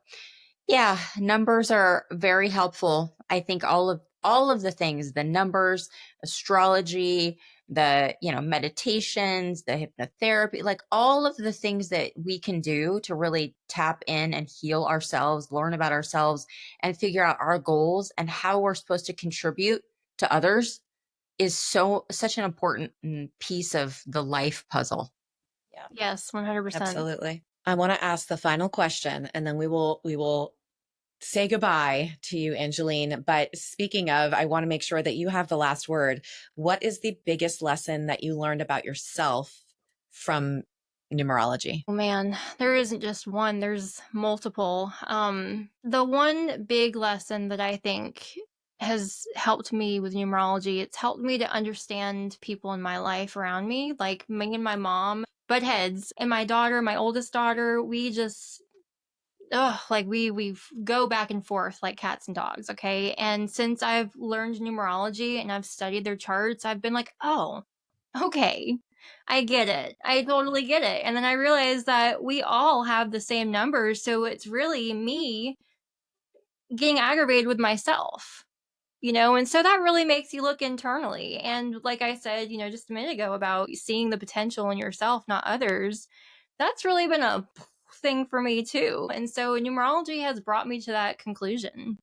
yeah, numbers are very helpful. I think all of the things, the numbers, astrology, the, meditations, the hypnotherapy, like all of the things that we can do to really tap in and heal ourselves, learn about ourselves and figure out our goals and how we're supposed to contribute to others is such an important piece of the life puzzle.
Yeah,
Yes, 100%.
absolutely. I want to ask the final question and then we will say goodbye to you, Angeline. But speaking of, I want to make sure that you have the last word. What is the biggest lesson that you learned about yourself from numerology?
Oh man, there isn't just one, there's multiple. The one big lesson that I think has helped me with numerology, it's helped me to understand people in my life around me, like me and my mom butt heads, and my daughter, my oldest daughter, we just like we go back and forth like cats and dogs, okay? And since I've learned numerology and I've studied their charts, I've been like, oh, okay, I get it. I totally get it. And then I realized that we all have the same numbers, so it's really me getting aggravated with myself. And so that really makes you look internally. And like I said, just a minute ago about seeing the potential in yourself, not others, that's really been a thing for me too. And so numerology has brought me to that conclusion.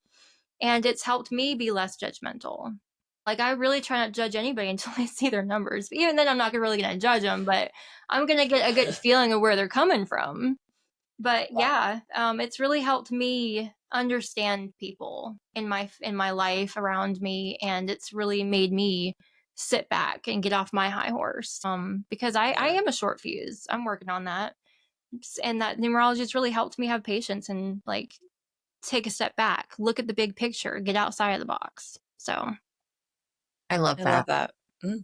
And it's helped me be less judgmental. Like I really try not to judge anybody until I see their numbers. Even then, I'm not really going to judge them, but I'm going to get a good feeling of where they're coming from. But yeah, it's really helped me understand people in my life around me, and it's really made me sit back and get off my high horse. Because I am a short fuse. I'm working on that, and that numerology has really helped me have patience and like take a step back, look at the big picture, get outside of the box. So
I love
I
that.
love that. Mm.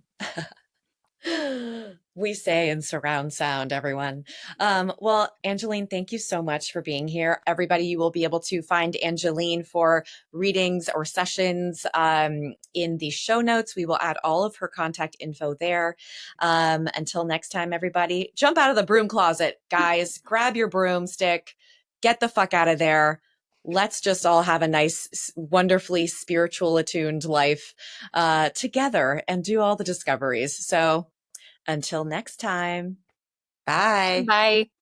We say in surround sound, everyone. Well, Angeline, thank you so much for being here. Everybody, you will be able to find Angeline for readings or sessions in the show notes. We will add all of her contact info there. Until next time, everybody, jump out of the broom closet, guys. Grab your broomstick, get the fuck out of there. Let's just all have a nice, wonderfully spiritual attuned life together and do all the discoveries. So until next time, bye.
bye.